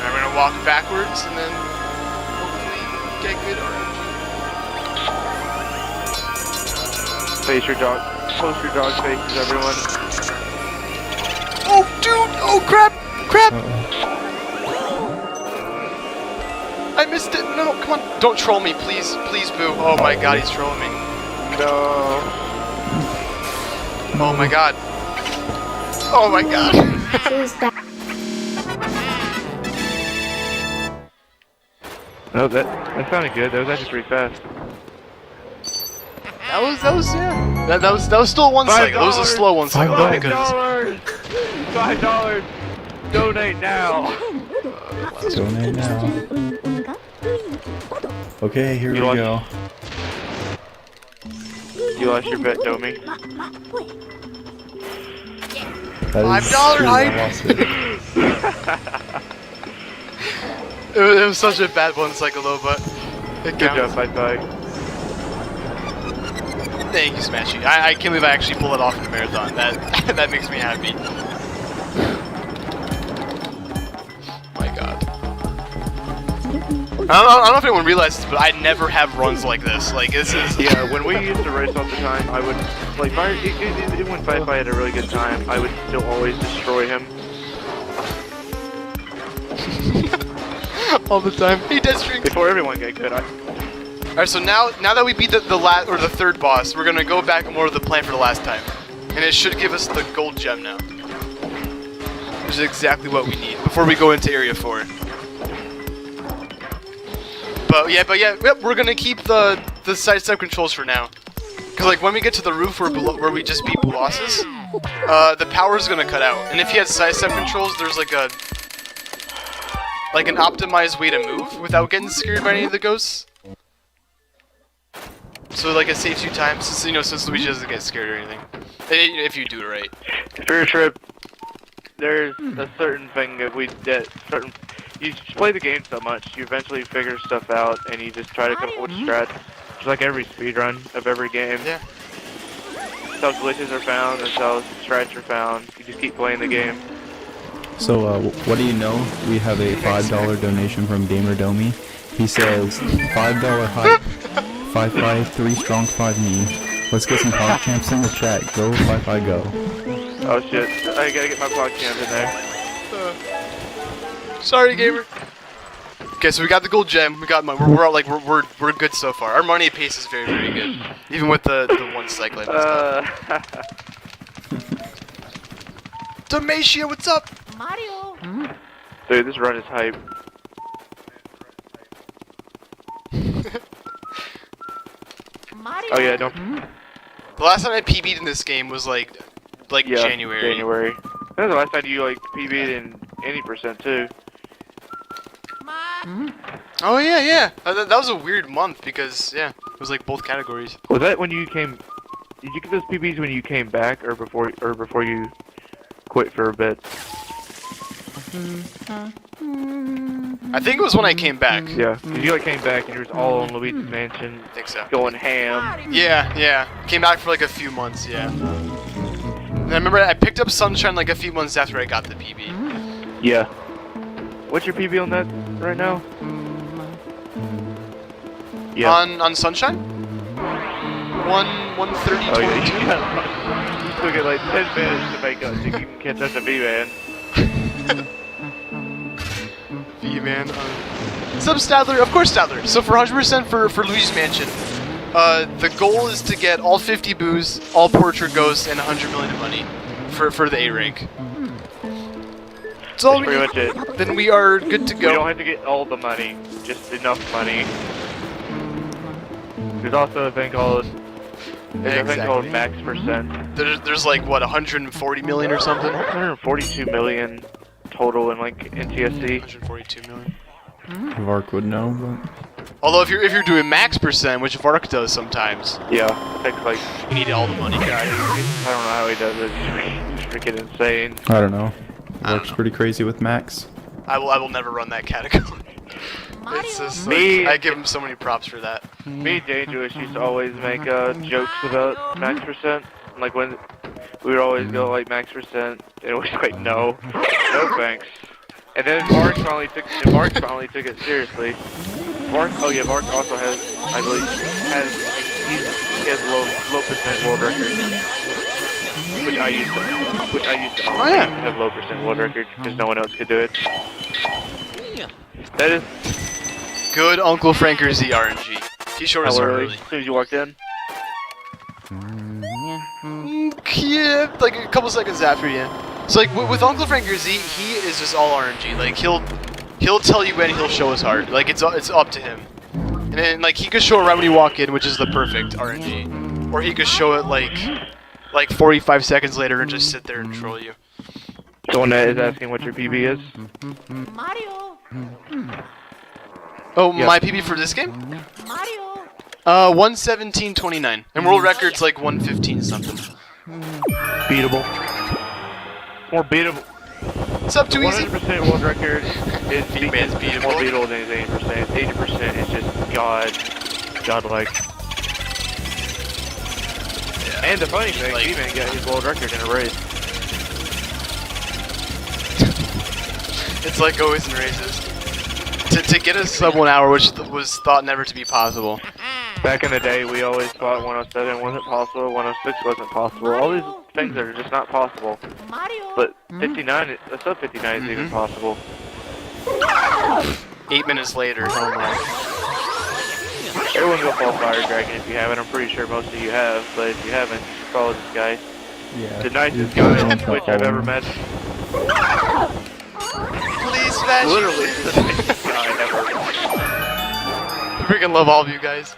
I'm gonna walk backwards and then hopefully get good RNG. face your dog, post your dog faces, everyone. Oh, dude! Oh, crap! Crap! I missed it! No, come on! Don't troll me, please. Please, Boo. Oh my god, he's trolling me. No. Oh my god. Oh my god. No, that sounded good. That was actually pretty fast. That was still one cycle. That was a slow one cycle. Because $5. Donate now. Donate now. Okay, here we You go. You lost your bet, Domi. That is $5 true, hype. I lost it. it was such a bad one cycle though, but it Good job, counts. Fi-Fi. Thank you, Smashy. I can't believe I actually pulled it off in the marathon. That makes me happy. My god. I don't know if anyone realizes, but I never have runs like this. Like, this is... Yeah, when we used to race all the time, I would, like, even when Fi had a really good time, I would still always destroy him. all the time. Hey, Deathstreak. Before everyone got good, Alright, so now that we beat the third boss, we're gonna go back and more of the plan for the last time. And it should give us the gold gem now. Which is exactly what we need before we go into Area 4. But yeah, yep, we're gonna keep the sidestep controls for now. Cause like when we get to the roof where we just beat bosses, the power's gonna cut out. And if you had sidestep controls, there's like an optimized way to move without getting scared by any of the ghosts. So like it saves you time, since Luigi doesn't get scared or anything. If you do it right. for your trip, there's a certain thing that you just play the game so much, you eventually figure stuff out, and you just try to come up with strats. Just like every speedrun of every game. Yeah. That's how glitches are found, that's how strats are found. You just keep playing the game. So, what do you know? We have a $5 donation from Gamer Domi. He says, $5 hype, 5-5, 3 strong, 5 me. Let's get some Pog Champs in the chat. Go, 5-5, go. Oh shit, I gotta get my block champ in there. Sorry, gamer. Okay, so we got the gold gem. We got money. We're good so far. Our money pace is very, very good, even with the one cycle. Demacia, what's up? Mario. Dude, this run is hype. Mario. Oh yeah, don't. The last time I PB'd in this game was like Yeah, January. January. That was the last time you like PB'd in any percent too. Oh yeah. That was a weird month because it was like both categories. Was that when you came? Did you get those PBs when you came back, or before you quit for a bit? I think it was when I came back. Yeah, because you like came back and you was all in Luigi's mansion, I think so. going ham. Yeah. Came back for like a few months. Yeah. And I remember I picked up Sunshine like a few months after I got the PB. Yeah. What's your PB on that right now? Yeah. On Sunshine? 130. Oh yeah, you took it like 10 minutes to make up so you can catch up to V-Man. V-Man. What's up, Stadler? Of course, Stadler. So for 100% for Luigi's Mansion, the goal is to get all 50 boos, all portrait ghosts, and 100 million in money for the A rank. That's all That's pretty much it. Then we are good to We go. don't have to get all the money, just enough money. There's also a thing called max percent. There's like what 140 million or something. 142 million total in like NTSC. 142 million. Vark would know, but... Although if you're doing max percent, which Vark does sometimes, Yeah, I think like you need all the money. I don't know how he does it. It's freaking insane. I don't know. I don't Works know. pretty crazy with Max. I will never run that category. It's just like, Me- I give him so many props for that. Me and Dangerous used to always make jokes about max percent. Like when we would always go like max percent, and it was like no thanks. And then Mark finally took it seriously. Mark also has, I believe, he has low percent world record, which I used to Oh, yeah. have low percent world record because no one else could do it. That is Good Uncle Franker Z RNG. He showed us how early. early. As soon as you walked in. Yeah, like a couple seconds after, yeah. So like with Uncle Franker Z, he is just all RNG. Like he'll tell you when he'll show his heart. Like it's up to him. And then like he could show it right when you walk in, which is the perfect RNG. Or he could show it like 45 seconds later and just sit there and troll you. Someone that is asking what your PB is. Mario. Oh, Yeah. my PB for this game? Mario. 117.29. And world record's like 115 something. Beatable. More beatable. What's up, Too Easy? 100% world record is V-Man's more beatable. beatable than 80%. 80% is just godlike. Yeah. And the funny thing, Like- V-Man got his world record in a race. It's like always in races. to get a sub 1 hour, which was thought never to be possible. Back in the day, we always thought 107 wasn't possible, 106 wasn't possible. All these things are just not possible. Mario. But 59, a sub 59 is even possible. 8 minutes later, oh my. Everyone go follow FireDragon if you haven't. I'm pretty sure most of you have, but if you haven't, follow this guy. Yeah. The nicest guy on Twitch I've ever met. Please smash. Literally the nicest guy ever. I freaking love all of you guys.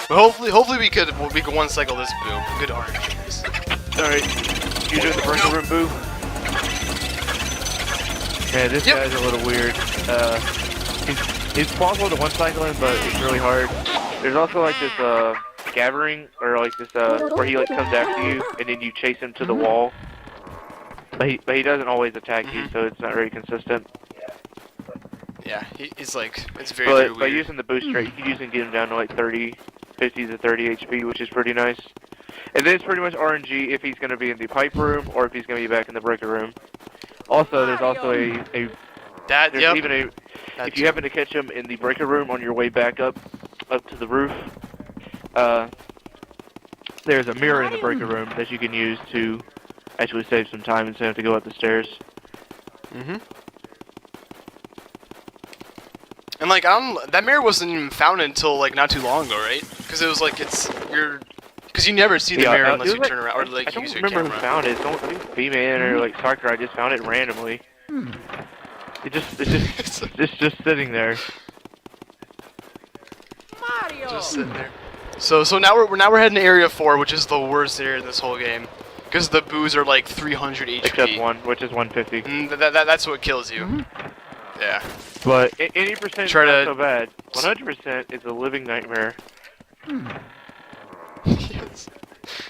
But hopefully we could one cycle this boom. Good RNGs. Alright, you doing the burger room boo? Yeah, this Yep. guy's a little weird. It's possible to one cycle him, but it's really hard. There's also like this gathering, or like this where he like comes after you, and then you chase him to the wall. But he doesn't always attack you, so it's not very consistent. Yeah, he's like, it's very, very But weird. by using the boost rate, you can usually get him down to like 50 to 30 HP, which is pretty nice. And then it's pretty much RNG if he's going to be in the pipe room or if he's going to be back in the breaker room. Also, there's also there's even a, if you happen to catch him in the breaker room on your way back up to the roof, there's a mirror in the breaker room that you can use to actually save some time instead of to go up the stairs. And like, that mirror wasn't even found until like not too long ago, right? Because it was like because you never see the mirror unless you turn around or like I don't use your remember camera. who found it. I think B-Man or like Soccer. I just found it randomly. It's just sitting there. Mario. Just sitting there. So now we're heading to area 4, which is the worst area in this whole game, because the boos are like 300 HP. Except one, which is 150. That's what kills you. Yeah. But any percent is Try not to- so bad. 100% is a living nightmare. Yes.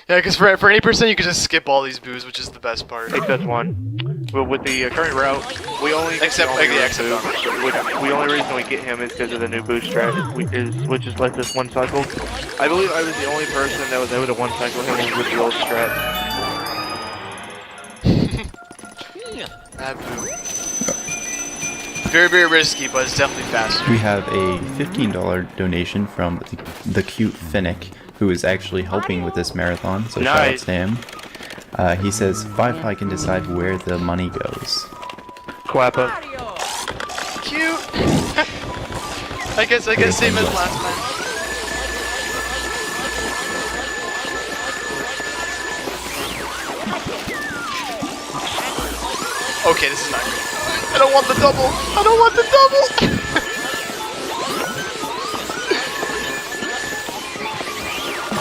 Yeah, because for any percent you can just skip all these boos, which is the best part. Except one. Well, with the current route, we only get Except- the only yeah, reason except the only reason we get him is because of the new boost strat, which is lets us one cycle. I believe I was the only person that was able to one cycle him with the old strat. That boo. Very, very risky, but it's definitely faster. We have a $15 donation from the cute Finnick, who is actually helping with this marathon, so shout out Nice. to him. He says, "Fi can decide where the money goes." Quappa. Mario. Cute. I guess same as last time. Okay, this is not good. I don't want the double. I don't want the double.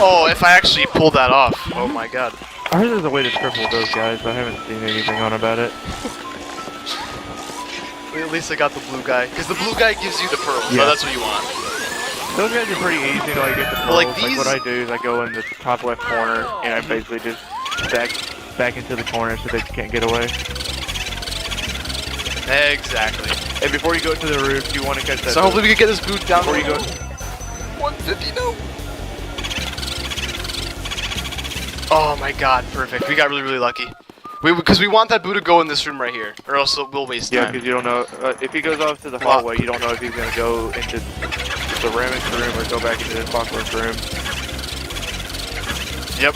Oh, if I actually pull that off. Oh my god. I heard there's a way to triple those guys, but I haven't seen anything on about it. At least I got the blue guy, because the blue guy gives you the pearls, so Yeah. that's what you want. Those guys are pretty easy to like get the pearls. Well, like, Like what these- I do is I go in the top left corner and I basically just back into the corner so they can't get away. Exactly. And before you go to the roof, you want to catch that. So hopefully we can get this boot down. Before you go, 150, no. Oh my god, perfect. We got really, really lucky. Because we want that boot to go in this room right here, or else we'll waste yeah, time. because you don't know if he goes off to the hallway, you don't know if he's gonna go into the Ramix room or go back into the Clockwork room. Yep.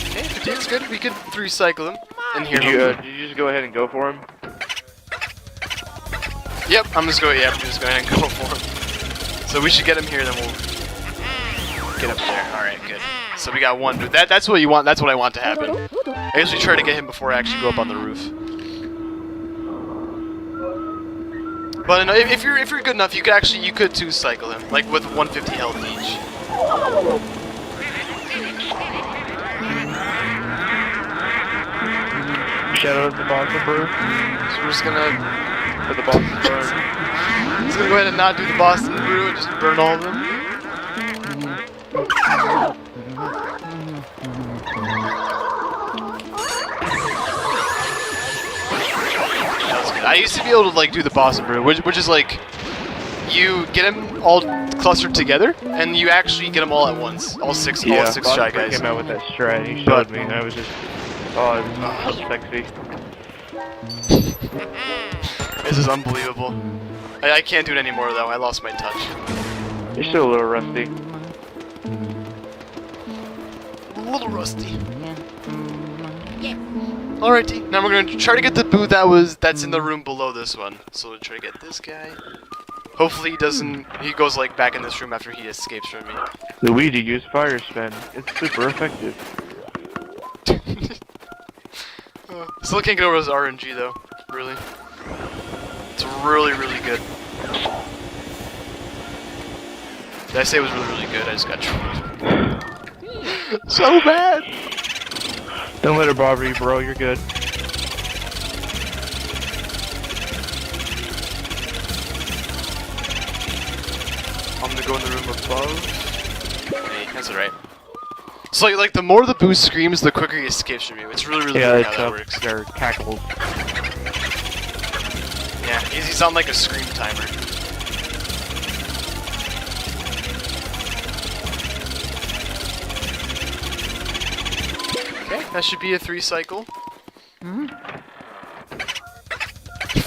Okay, 15's good. We could recycle him in here. Did you just go ahead and go for him? Yep, I'm just going. Yep, I'm just going ahead and go for him. So we should get him here, then we'll get up there. All right, good. So we got one. That's what you want. That's what I want to happen. I usually try to get him before I actually go up on the roof. But no, if you're good enough, you could two cycle him, like with 150 health each. Shout out to Boston Brew So we're just gonna for the Boston Burn. go ahead and not do the Boston Brew and just burn all of them. That was good. I used to be able to like do the Boston Brew, which is like you get them all clustered together, and you actually get them all at once. All six shy guys. Came out with that strat. He But- showed me, and I was just, oh, it was so sexy. This is unbelievable. I can't do it anymore though. I lost my touch. You're still a little rusty. A little rusty. Alrighty, now we're gonna try to get the boo that's in the room below this one. So we'll try to get this guy. Hopefully he goes like back in this room after he escapes from me. Luigi used fire spin. It's super effective. Still can't get over his RNG though. Really. It's really, really good. Did I say it was really, really good? I just got trolled. So bad! Don't let her bother you, bro. You're good. I'm gonna go in the room above. Hey, that's alright. So like the more the boost screams, the quicker he escapes from you. It's really, really Yeah, weird it's how that works. They're cackles. Yeah, he's on like a scream timer. Okay, that should be a 3 cycle.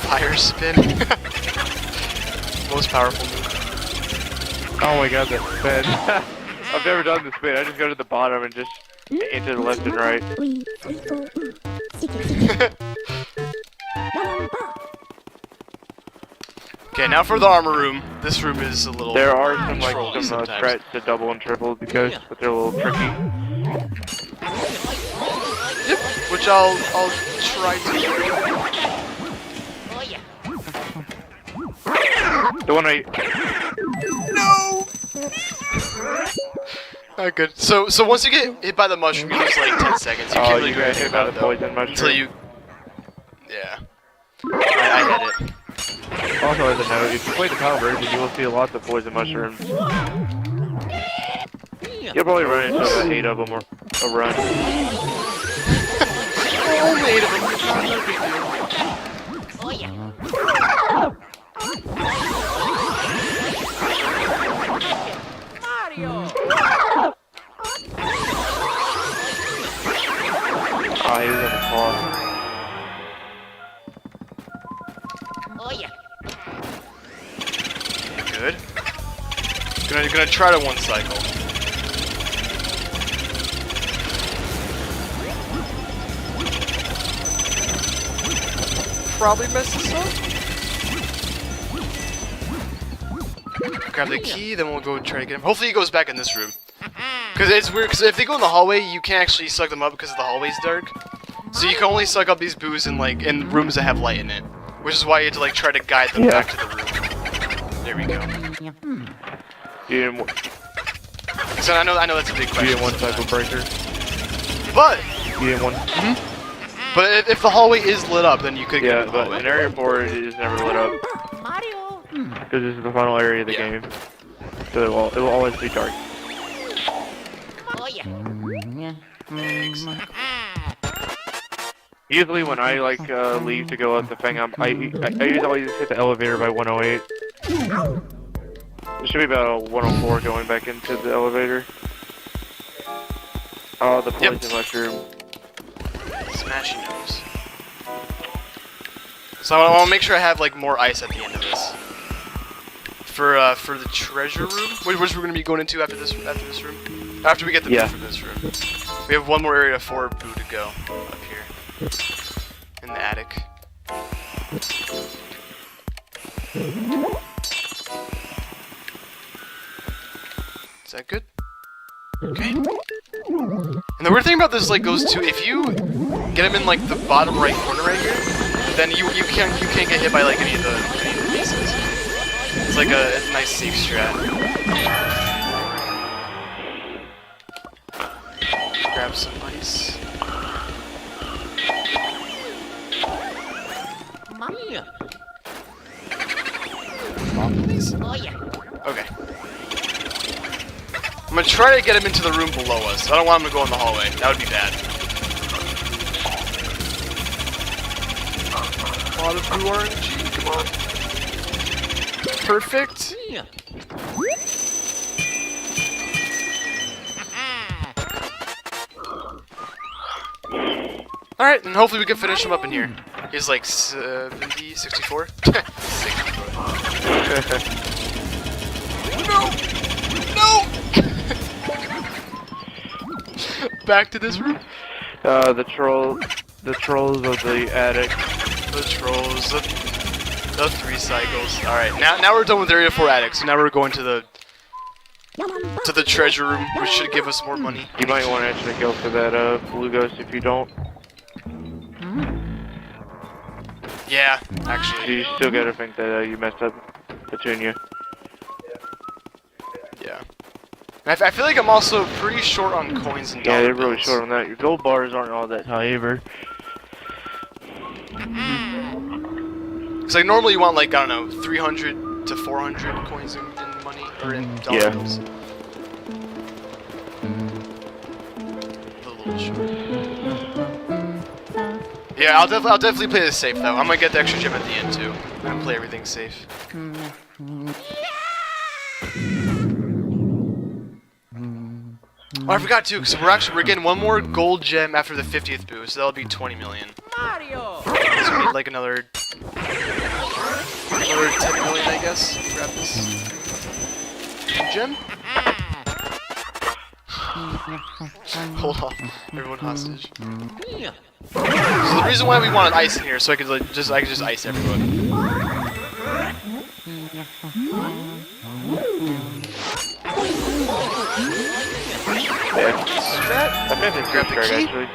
Fire spin. Most powerful move. Oh my god, that spin. I've never done the spin. I just go to the bottom and just into the left and right. Okay, now for the armor room. This room is a little. There are some trolly like some sometimes. threats to double and triple the ghosts, but they're a little tricky. Yep, which I'll try to. Oh yeah. The one I No. Alright, good. So once you get hit by the mushroom, you lose like 10 seconds. You can't really you do got anything hit by about the it though. poison mushroom. Until you. Yeah. I hit it. Also, as a note, if you play the PAL version, you will see lots of poison mushrooms. You'll probably run into about 8 of them or a run. Only 8 of them. It's not a big deal. Oh yeah. Mario. Ah, he was in the claw. Oh yeah. Good. Gonna try to 1 cycle. Probably mess this up. Grab the key, then we'll go try to get him. Hopefully he goes back in this room. Because it's weird, because if they go in the hallway, you can't actually suck them up because the hallway's dark. So you can only suck up these boos in rooms that have light in it. Which is why you have to like try to guide them back to the room. There we go. You didn't, So I know that's a big you question. didn't one cycle breaker. But You didn't one. if the hallway is lit up, then you could get Yeah, in the but hallway. in Area 4, it is never lit up. Mario. Because this is the final area of the Yeah. game. So it will always be dark. Oh yeah. Usually when I like leave to go up the thing, I usually always hit the elevator by 108. It should be about 104 going back into the elevator. Oh, the Yep. poison mushroom. Smashy nose. So I want to make sure I have like more ice at the end of this. For the treasure room, which we're gonna be going into after this room. After we get the boo from this room, we have one more area for boo to go up here in the attic. Is that good? Okay. And the weird thing about this like goes to if you get him in like the bottom right corner right here, then you can't get hit by like any of the pieces. It's like a nice safe strat. Grab some ice. Mario. Please. Oh yeah. Okay. I'm gonna try to get him into the room below us. I don't want him to go in the hallway. That would be bad. A lot of blue RNG, come on. perfect. Yeah. Alright, and hopefully we can finish him up in here. He's like 70, 64? 64. No! No! Back to this room? The trolls of the attic. The trolls. The 3 cycles. Alright, now we're done with Area 4 attic, so now we're going to the treasure room, which should give us more money. You might want to actually go for that, Luigis if you don't. Yeah, actually. You still gotta think that, you messed up Petunia. Yeah. And I feel like I'm also pretty short on coins and dollar Yeah, they're really bills. short on that. Your gold bars aren't all that high either. Because like normally you want like, I don't know, 300 to 400 coins in money, or in dollar Yeah. bills. A little short. Yeah, I'll definitely play this safe though. I'm gonna get the extra gem at the end too. I'm gonna play everything safe. Oh, I forgot too, because we're getting one more gold gem after the 50th boost, so that'll be 20 million. Mario. So we need like another 10 million, I guess. Grab this gem. Hold on, everyone hostage. Yeah. So the reason why we wanted ice in here, so I could just ice everyone. Yeah. I think that's your Grab the strat, key. actually.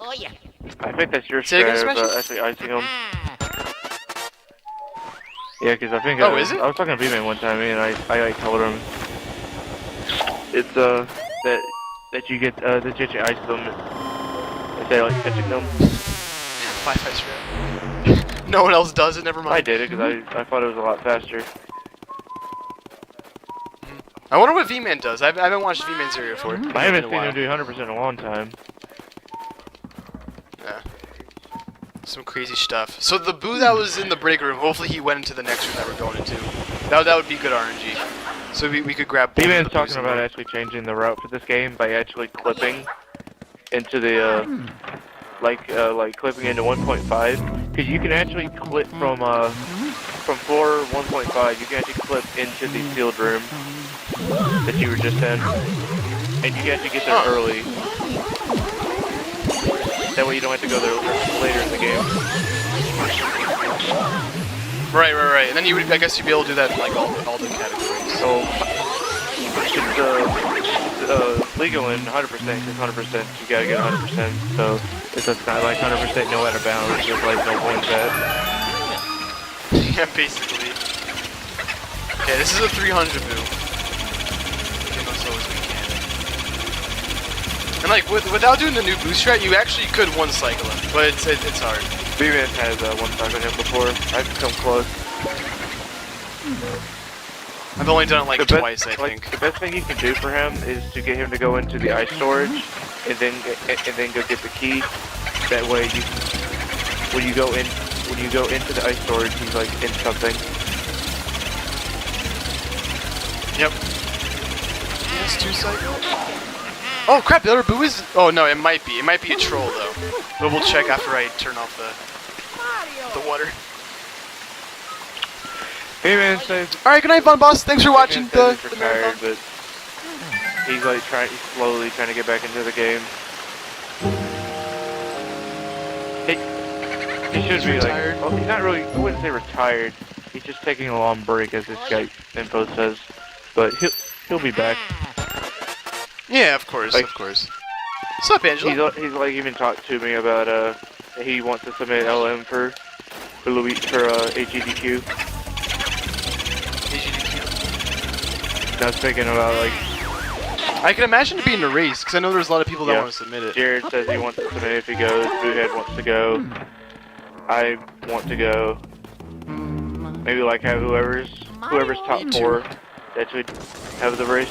Oh yeah. I think that's your Say it again, strat of Smash? actually icing them. Yeah, because I think Oh, is it? I was talking to B-Man one time, and I like told him it's that you get that you actually ice them instead of like catching them. 5-5 strat. No one else does it. Never mind. I did it because I thought it was a lot faster. I wonder what V-Man does. I haven't watched V-Man's area before. I haven't seen him do 100% in a long time. Yeah. Some crazy stuff. So the boo that was in the break room, hopefully he went into the next room that we're going into. That would be good RNG. So we could grab both of B-Man's the boos talking in about there. actually changing the route for this game by actually clipping into the like clipping into 1.5, because you can actually clip from floor 1.5. You can actually clip into the sealed room that you were just in, and you can actually get there early. That way you don't have to go there later in the game. Right. And then I guess you'd be able to do that in like all the categories. So it's legal in 100%, because 100% you gotta get 100%. So it's not like 100% no out of bounds, just like no points at. Yeah, basically. Okay, this is a 300 boo. Getting as low as we can. And like without doing the new boost strat, you actually could one cycle him, but it's hard. B-Man has one time on him before. I've come close. I've only done it like The best- twice, I think. The best thing you can do for him is to get him to go into the ice storage, and then go get the key. That way, when you go into the ice storage, he's like in something. Yep. Yes, 2 cycle. Oh crap! The other boo is. Oh no, it might be. It might be a troll though. But we'll check after I turn off the water. B-Man says. All right, good night, Von Boss. Thanks for watching B-Man says the he's retired, marathon. but he's like he's slowly trying to get back into the game. He should be retired. like, well, he's not really, I wouldn't say retired. He's just taking a long break, as this guy info says. But he'll be back. Yeah, of course, Like- of course. What's up, Angela? He's like even talked to me about he wants to submit LM for AGDQ. And I was thinking about like, I can imagine it being a race, because I know there's a lot of people that Yeah. want to submit it. Jared says he wants to submit if he goes. Boohead wants to go. I want to go. Maybe like have whoever's top Me too. 4 to actually have the race.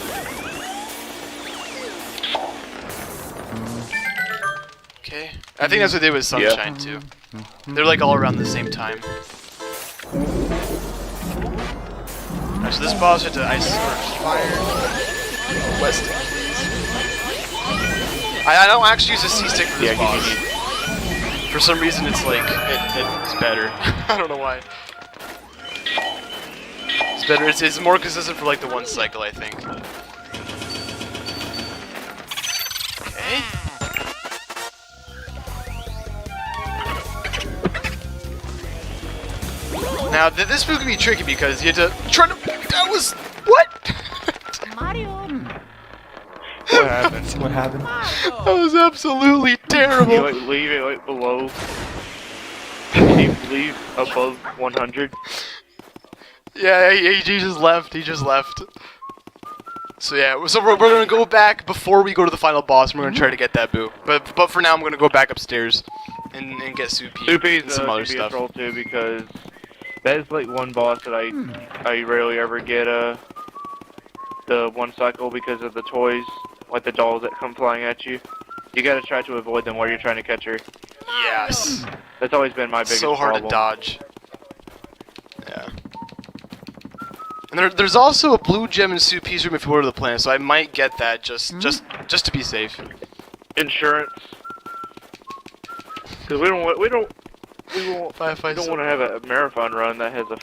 Okay. I think that's what they did with Sunshine, too. They're like all around the same time. So this boss had to ice or fire. West, please. I don't actually use a C-stick for this boss. For some reason, it's like it's better. I don't know why. It's better. It's more consistent for like the one cycle, I think. Okay. Now this move can be tricky because you have to try to. That was what? What happened? What happened? That was absolutely terrible. You like leave it like below. You leave above 100. Yeah, he just left. He just left. So yeah, so we're gonna go back before we go to the final boss. And we're gonna try to get that boo. But for now, I'm gonna go back upstairs and get Soupy and some other stuff. Troll too, because that is like one boss that I rarely ever get the one cycle because of the toys, like the dolls that come flying at you. You gotta try to avoid them while you're trying to catch her. Yes. That's always been my biggest So hard problem. to dodge. Yeah. And there's also a blue gem in Soupy's room if you order the plan, so I might get that just to be safe. Insurance. Because we don't want to have a marathon run that has a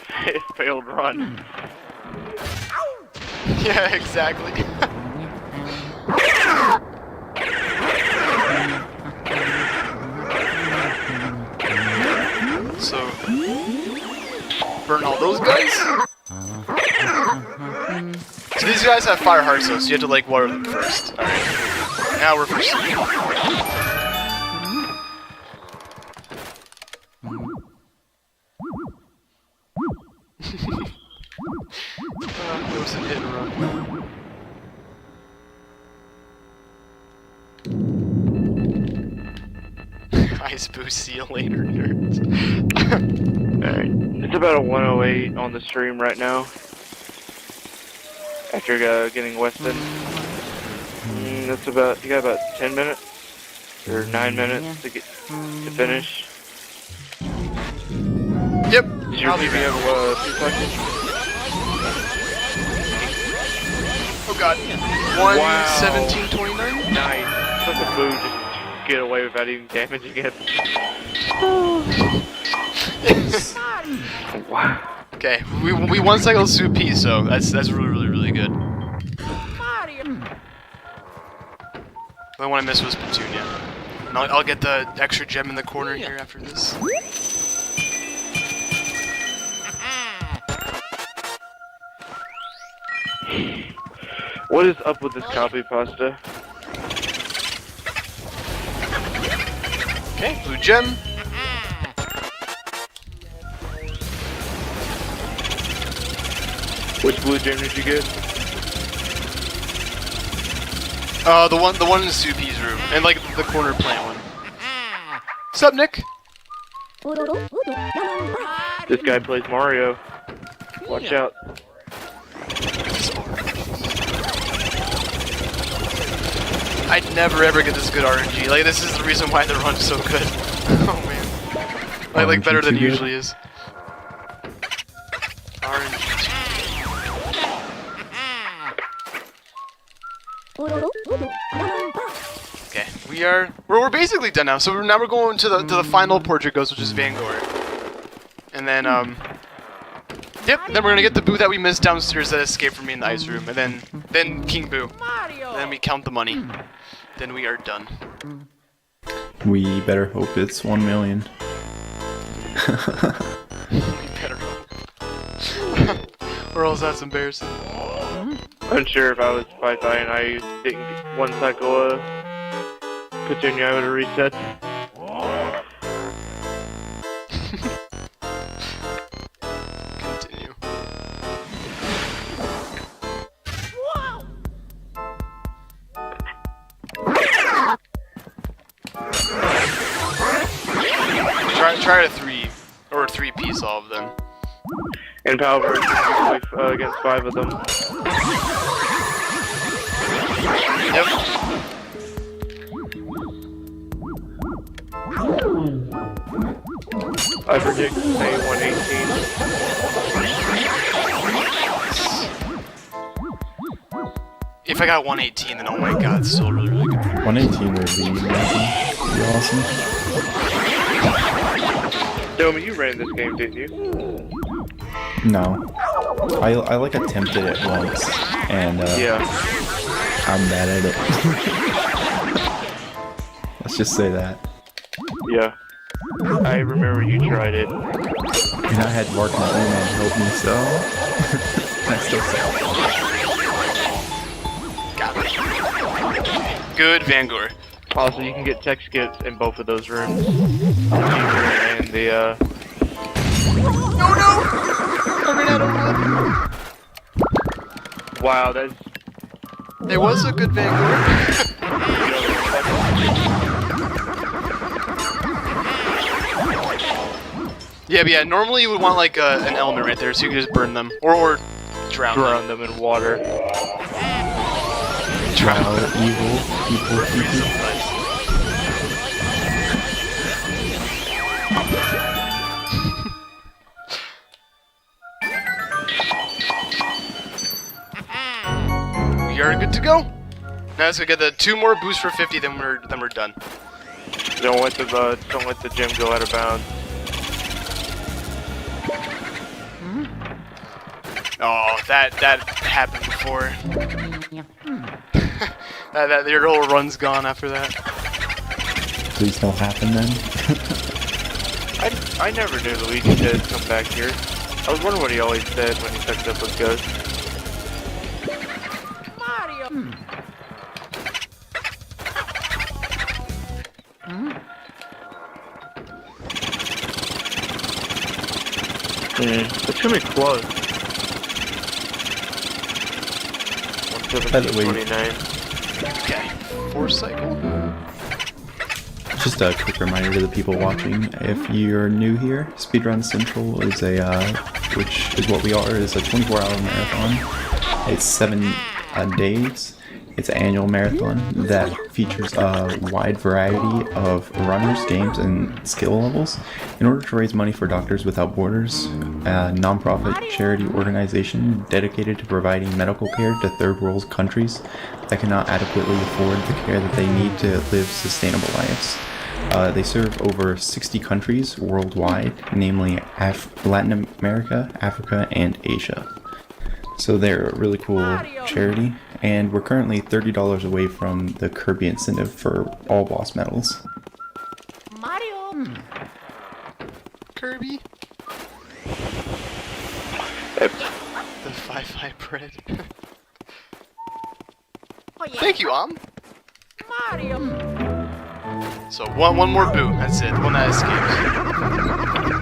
failed run. Yeah, exactly. So, burn all those guys. So these guys have fire hearts though, so you have to like water them first. Alright. Now we're first. There was some hit and run. Ice boost, see you later, nerds. Alright. It's about a 108 on the stream right now. After getting Weston. That's about, you got about 10 minutes? Or 9 minutes to finish. Yep. Did you leave me have 2 seconds? Oh god. 1:17:29. Nice. Let the boo just get away without even damaging it. Wow. Okay, we one cycle Soupy, so that's really good. The only one I missed was Petunia. And I'll get the extra gem in the corner here after this. What is up with this copy pasta? Okay, blue gem. Which blue gem did you get? The one in Soupy's room, and like the corner plant one. Sup, Nick? This guy plays Mario. Watch out. I'd never ever get this good RNG. Like this is the reason why the run's so good. Oh man. Like better than it usually is. RNG. Okay, we're basically done now. So now we're going to the final portrait ghost, which is Vanguard. And then yep, then we're gonna get the boo that we missed downstairs that escaped from me in the ice room, and then King Boo. And then we count the money. Then we are done. We better hope it's 1 million. Better hope. Or else that's embarrassing. Unsure if I was Wi-Fi and I didn't get one cycle Petunia, I would have reset. Continue. Try a 3 solve then. And Power against 5 of them. Yep. I predict say 118. If I got 118, then oh my god, it's still really, really good. 118 would be awesome. Domi, you ran this game, didn't you? No. I like attempted it once, and Yeah. I'm bad at it. Let's just say that. Yeah. I remember you tried it. And I had Mark my own man help me, so I still suck. Got it. Good Vanguard. Also, you can get tech skits in both of those rooms. And the, No, no! I ran out of wood. wow, that's... There was a good Vanguard. Yeah, but yeah, normally you would want like an element right there so you can just burn them. Or drown them. Drown them in water. Wow, evil people. We are good to go. Now let's go get the 2 more boosts for 50, then we're done. Don't let the gym go out of bounds. Oh, that happened before. that your whole run's gone after that. Please don't happen then. I never knew Luigi said come back here. I was wondering what he always said when he touched up with Ghost. Mario. It's gonna be close. By the way- 117.29. Okay. 4 cycle. Just a quick reminder to the people watching, if you're new here, SpeedRunsCentral is which is what we are, is a 24-hour marathon. It's 7 days. It's an annual marathon that features a wide variety of runners, games, and skill levels in order to raise money for Doctors Without Borders, a non-profit charity organization dedicated to providing medical care to third world countries that cannot adequately afford the care that they need to live sustainable lives. They serve over 60 countries worldwide, namely Latin America, Africa, and Asia. So they're a really cool charity, and we're currently $30 away from the Kirby incentive for all boss medals. Mario. Kirby. Yep. The 5-5 bread. Oh yeah. Thank you, Mario. So one more boo. That's it. One that escapes.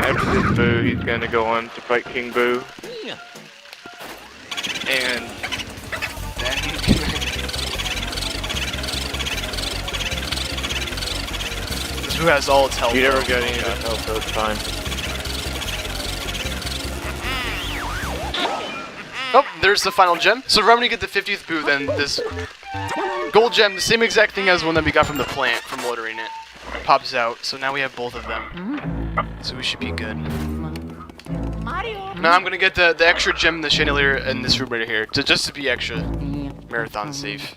After this Boo, he's gonna go on to fight King Boo. Yeah. And Then this boo has all its health. you never though. got any of his health those time. Oh, there's the final gem. So remember to get the 50th boo, then this gold gem, the same exact thing as the one that we got from the plant from watering it, pops out. So now we have both of them. So we should be good. Mario. Now I'm gonna get the extra gem in the chandelier in this room right here, just to be extra marathon safe.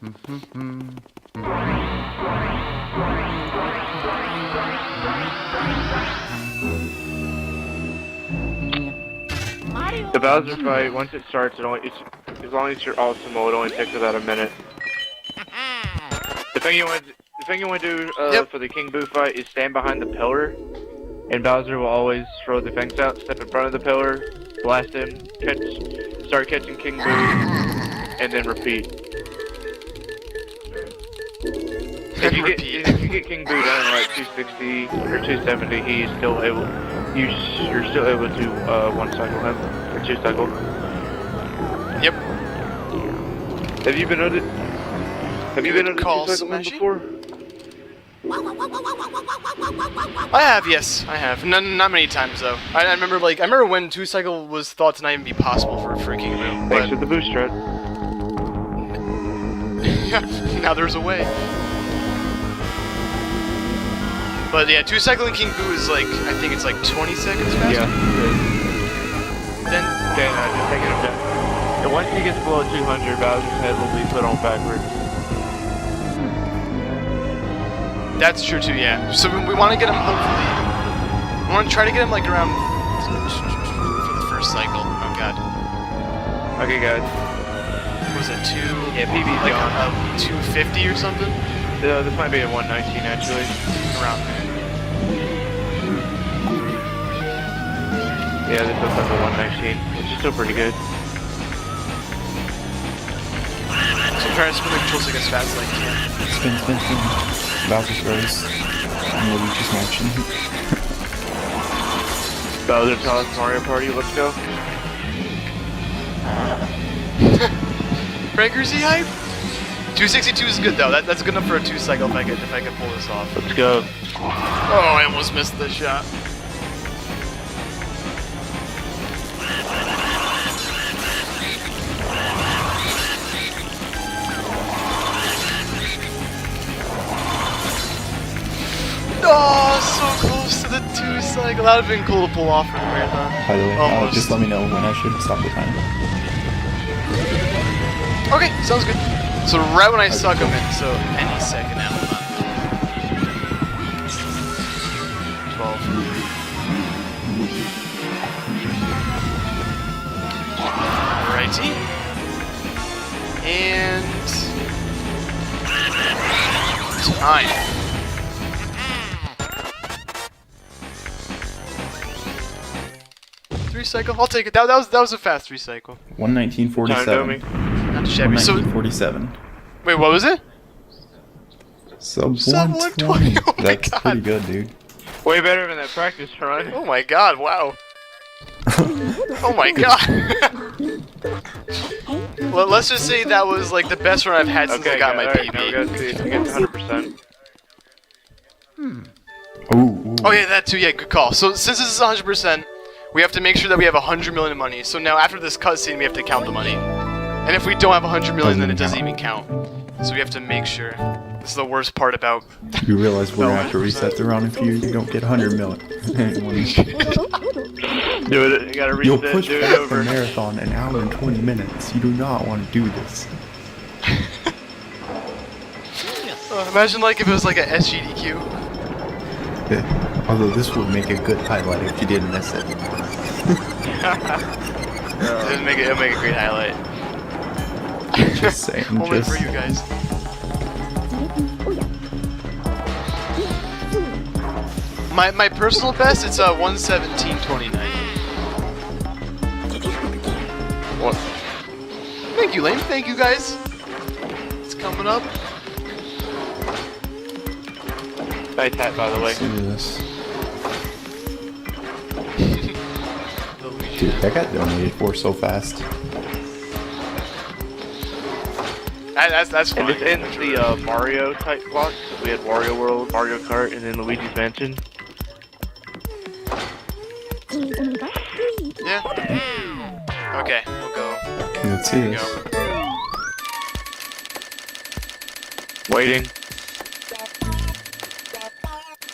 Mario. The Bowser fight, once it starts, as long as you're Ultimo, it only takes about a minute. The thing you want to do Yep. for the King Boo fight is stand behind the pillar, and Bowser will always throw the fence out, step in front of the pillar, blast him, start catching King Boo, and then repeat. If you get King Boo down at like 260 or 270, he's still able. You're still able to one cycle him or 2 cycle. Yep. Have you been on it? Have you been on the Call 2 cycle him smashing? before? I have, yes, I have. Not many times though. I remember when 2 cycle was thought to not even be possible for King Boo. Thanks But for the boost strat. now there's a way. But yeah, 2 cycling King Boo is like, I think it's like 20 seconds faster. Yeah. Then Okay, just taking him down. And once he gets below 200, Bowser's head will be put on backwards. That's true too, yeah. So we want to get him, hopefully, we want to try to get him like around for the first cycle. Oh god. Okay, guys. What was it, Yeah, PB's like gone. 250 or something? This might be a 119 actually. Around there. Yeah, this looks like a 119, which is still pretty good. So I'm trying to spin the controls as fast as I can. Spin, spin, spin. Bowser's Rose. And Luigis Mansion. Bowser's House Mario Party, let's go. Frankersy hype? 262 is good though. That's good enough for a 2 cycle if I could pull this off. Let's go. Oh, I almost missed the shot. Oh, so close to the 2 cycle. That would have been cool to pull off for the marathon. By the way, Almost. just let me know when I should stop the timer. Okay, sounds good. So right when I suck him in, so any second now. Hold on. 12. Alrighty. And time. Three cycle. I'll take it. That was a fast 3 cycle. 119.47. Not shabby. So 119.47. wait, what was it? Sub Sub 120. 120. Oh my That's God. pretty good, dude. Way better than that practice run. Oh my god, wow. Oh my god. Well, let's just say that was like the best run I've had since I got my alright, now we PB. gotta see if we get 100%. Ooh. Oh yeah, that too, yeah, good call. So since this is 100%, we have to make sure that we have 100 million in money. So now after this cutscene, we have to count the money. And if we don't have 100 million, then it doesn't even count. So we have to make sure. This is the worst part about... You realize we're gonna have to reset the round if you don't get 100 million. Do it, you gotta You'll reset, push do it back the over. marathon an hour and 20 minutes. You do not want to do this. imagine like if it was like a SGDQ. Although this would make a good highlight if you didn't miss it. It'll make a great highlight. Just saying. Only just... for you guys. My personal best, it's 117.29. What? Thank you, Lane. Thank you, guys. It's coming up. Nice hat, by the way. Let's do this. Dude, that got donated for so fast. That's fine. And this ends the Mario type block. We had Wario World, Mario Kart, and then Luigi's Mansion. Yeah. Okay, we'll go. Okay, let's see There you this. go. Waiting.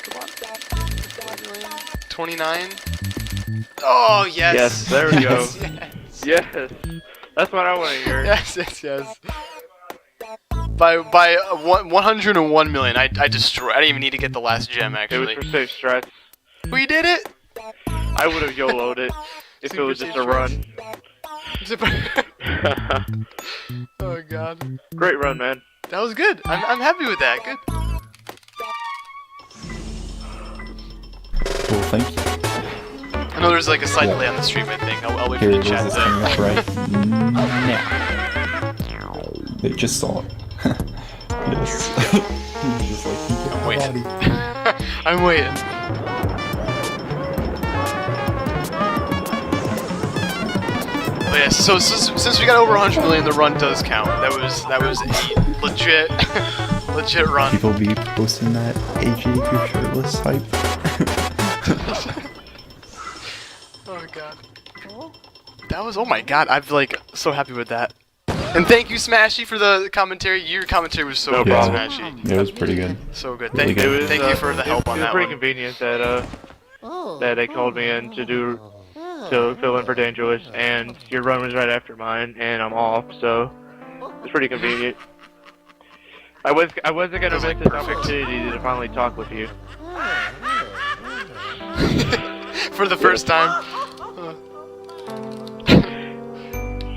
Come on. 29. Oh yes. Yes, there we go. Yes. Yes. That's what I want to hear. Yes. By 101 million, I destroyed. I didn't even need to get the last gem It was actually. for safe strats. We did it. I would have YOLO'd it if it was just a run. Oh god, Great run, man. that was good. I'm happy with that. Good. Cool, thank you. I know there's like a slight delay on the stream. I think I'll wait for Here the it is, chat it's to. coming up right now. They just saw it. Yes. Just like, he took I'm my waiting. body. I'm waiting. Oh yeah, so since we got over 100 million, the run does count. That was a legit run. People be posting that AJ if you're shirtless hype. Oh god. That was, oh my god, I'm like so happy with that. And thank you Smashy for the commentary. Your commentary was so No good, problem. Smashy. It was pretty good. So good. Really Thank good. you. Thank you for the help on It was that pretty one. convenient that they called me in to do to fill in for Dangerous, and your run was right after mine, and I'm off, so it's pretty convenient. I wasn't gonna miss this opportunity to finally talk with you. For the first time.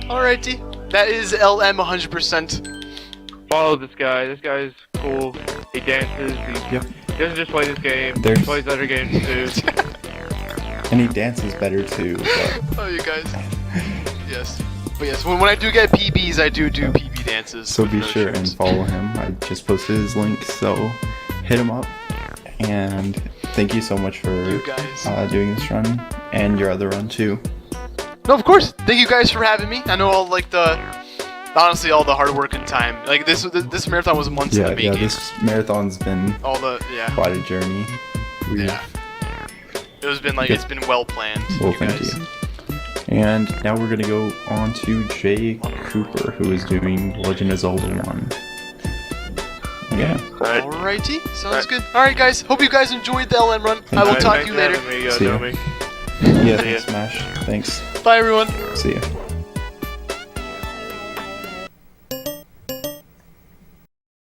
Alrighty. That is LM 100%. Follow this guy. This guy's cool. He dances. He doesn't just play this game. He plays other games too. And he dances better too. But... Oh, you guys. Yes. But yes, when I do get PBs, I do PB dances. So be sure and follow him. I just posted his link, so hit him up. And thank you so much for doing this run and your other run too. No, of course. Thank you guys for having me. I know all honestly all the hard work and time. Like this marathon was months in the making. Yeah, this marathon's been quite a journey. It's been well planned. Well, thank you. And now we're gonna go on to Jay Cooper, who is doing Legend of Zelda 1. Yeah. Alrighty, sounds good. Alright guys, hope you guys enjoyed the LN run. I will talk to you later. See ya. Yeah, thanks, Smash. Thanks. Bye everyone. See ya.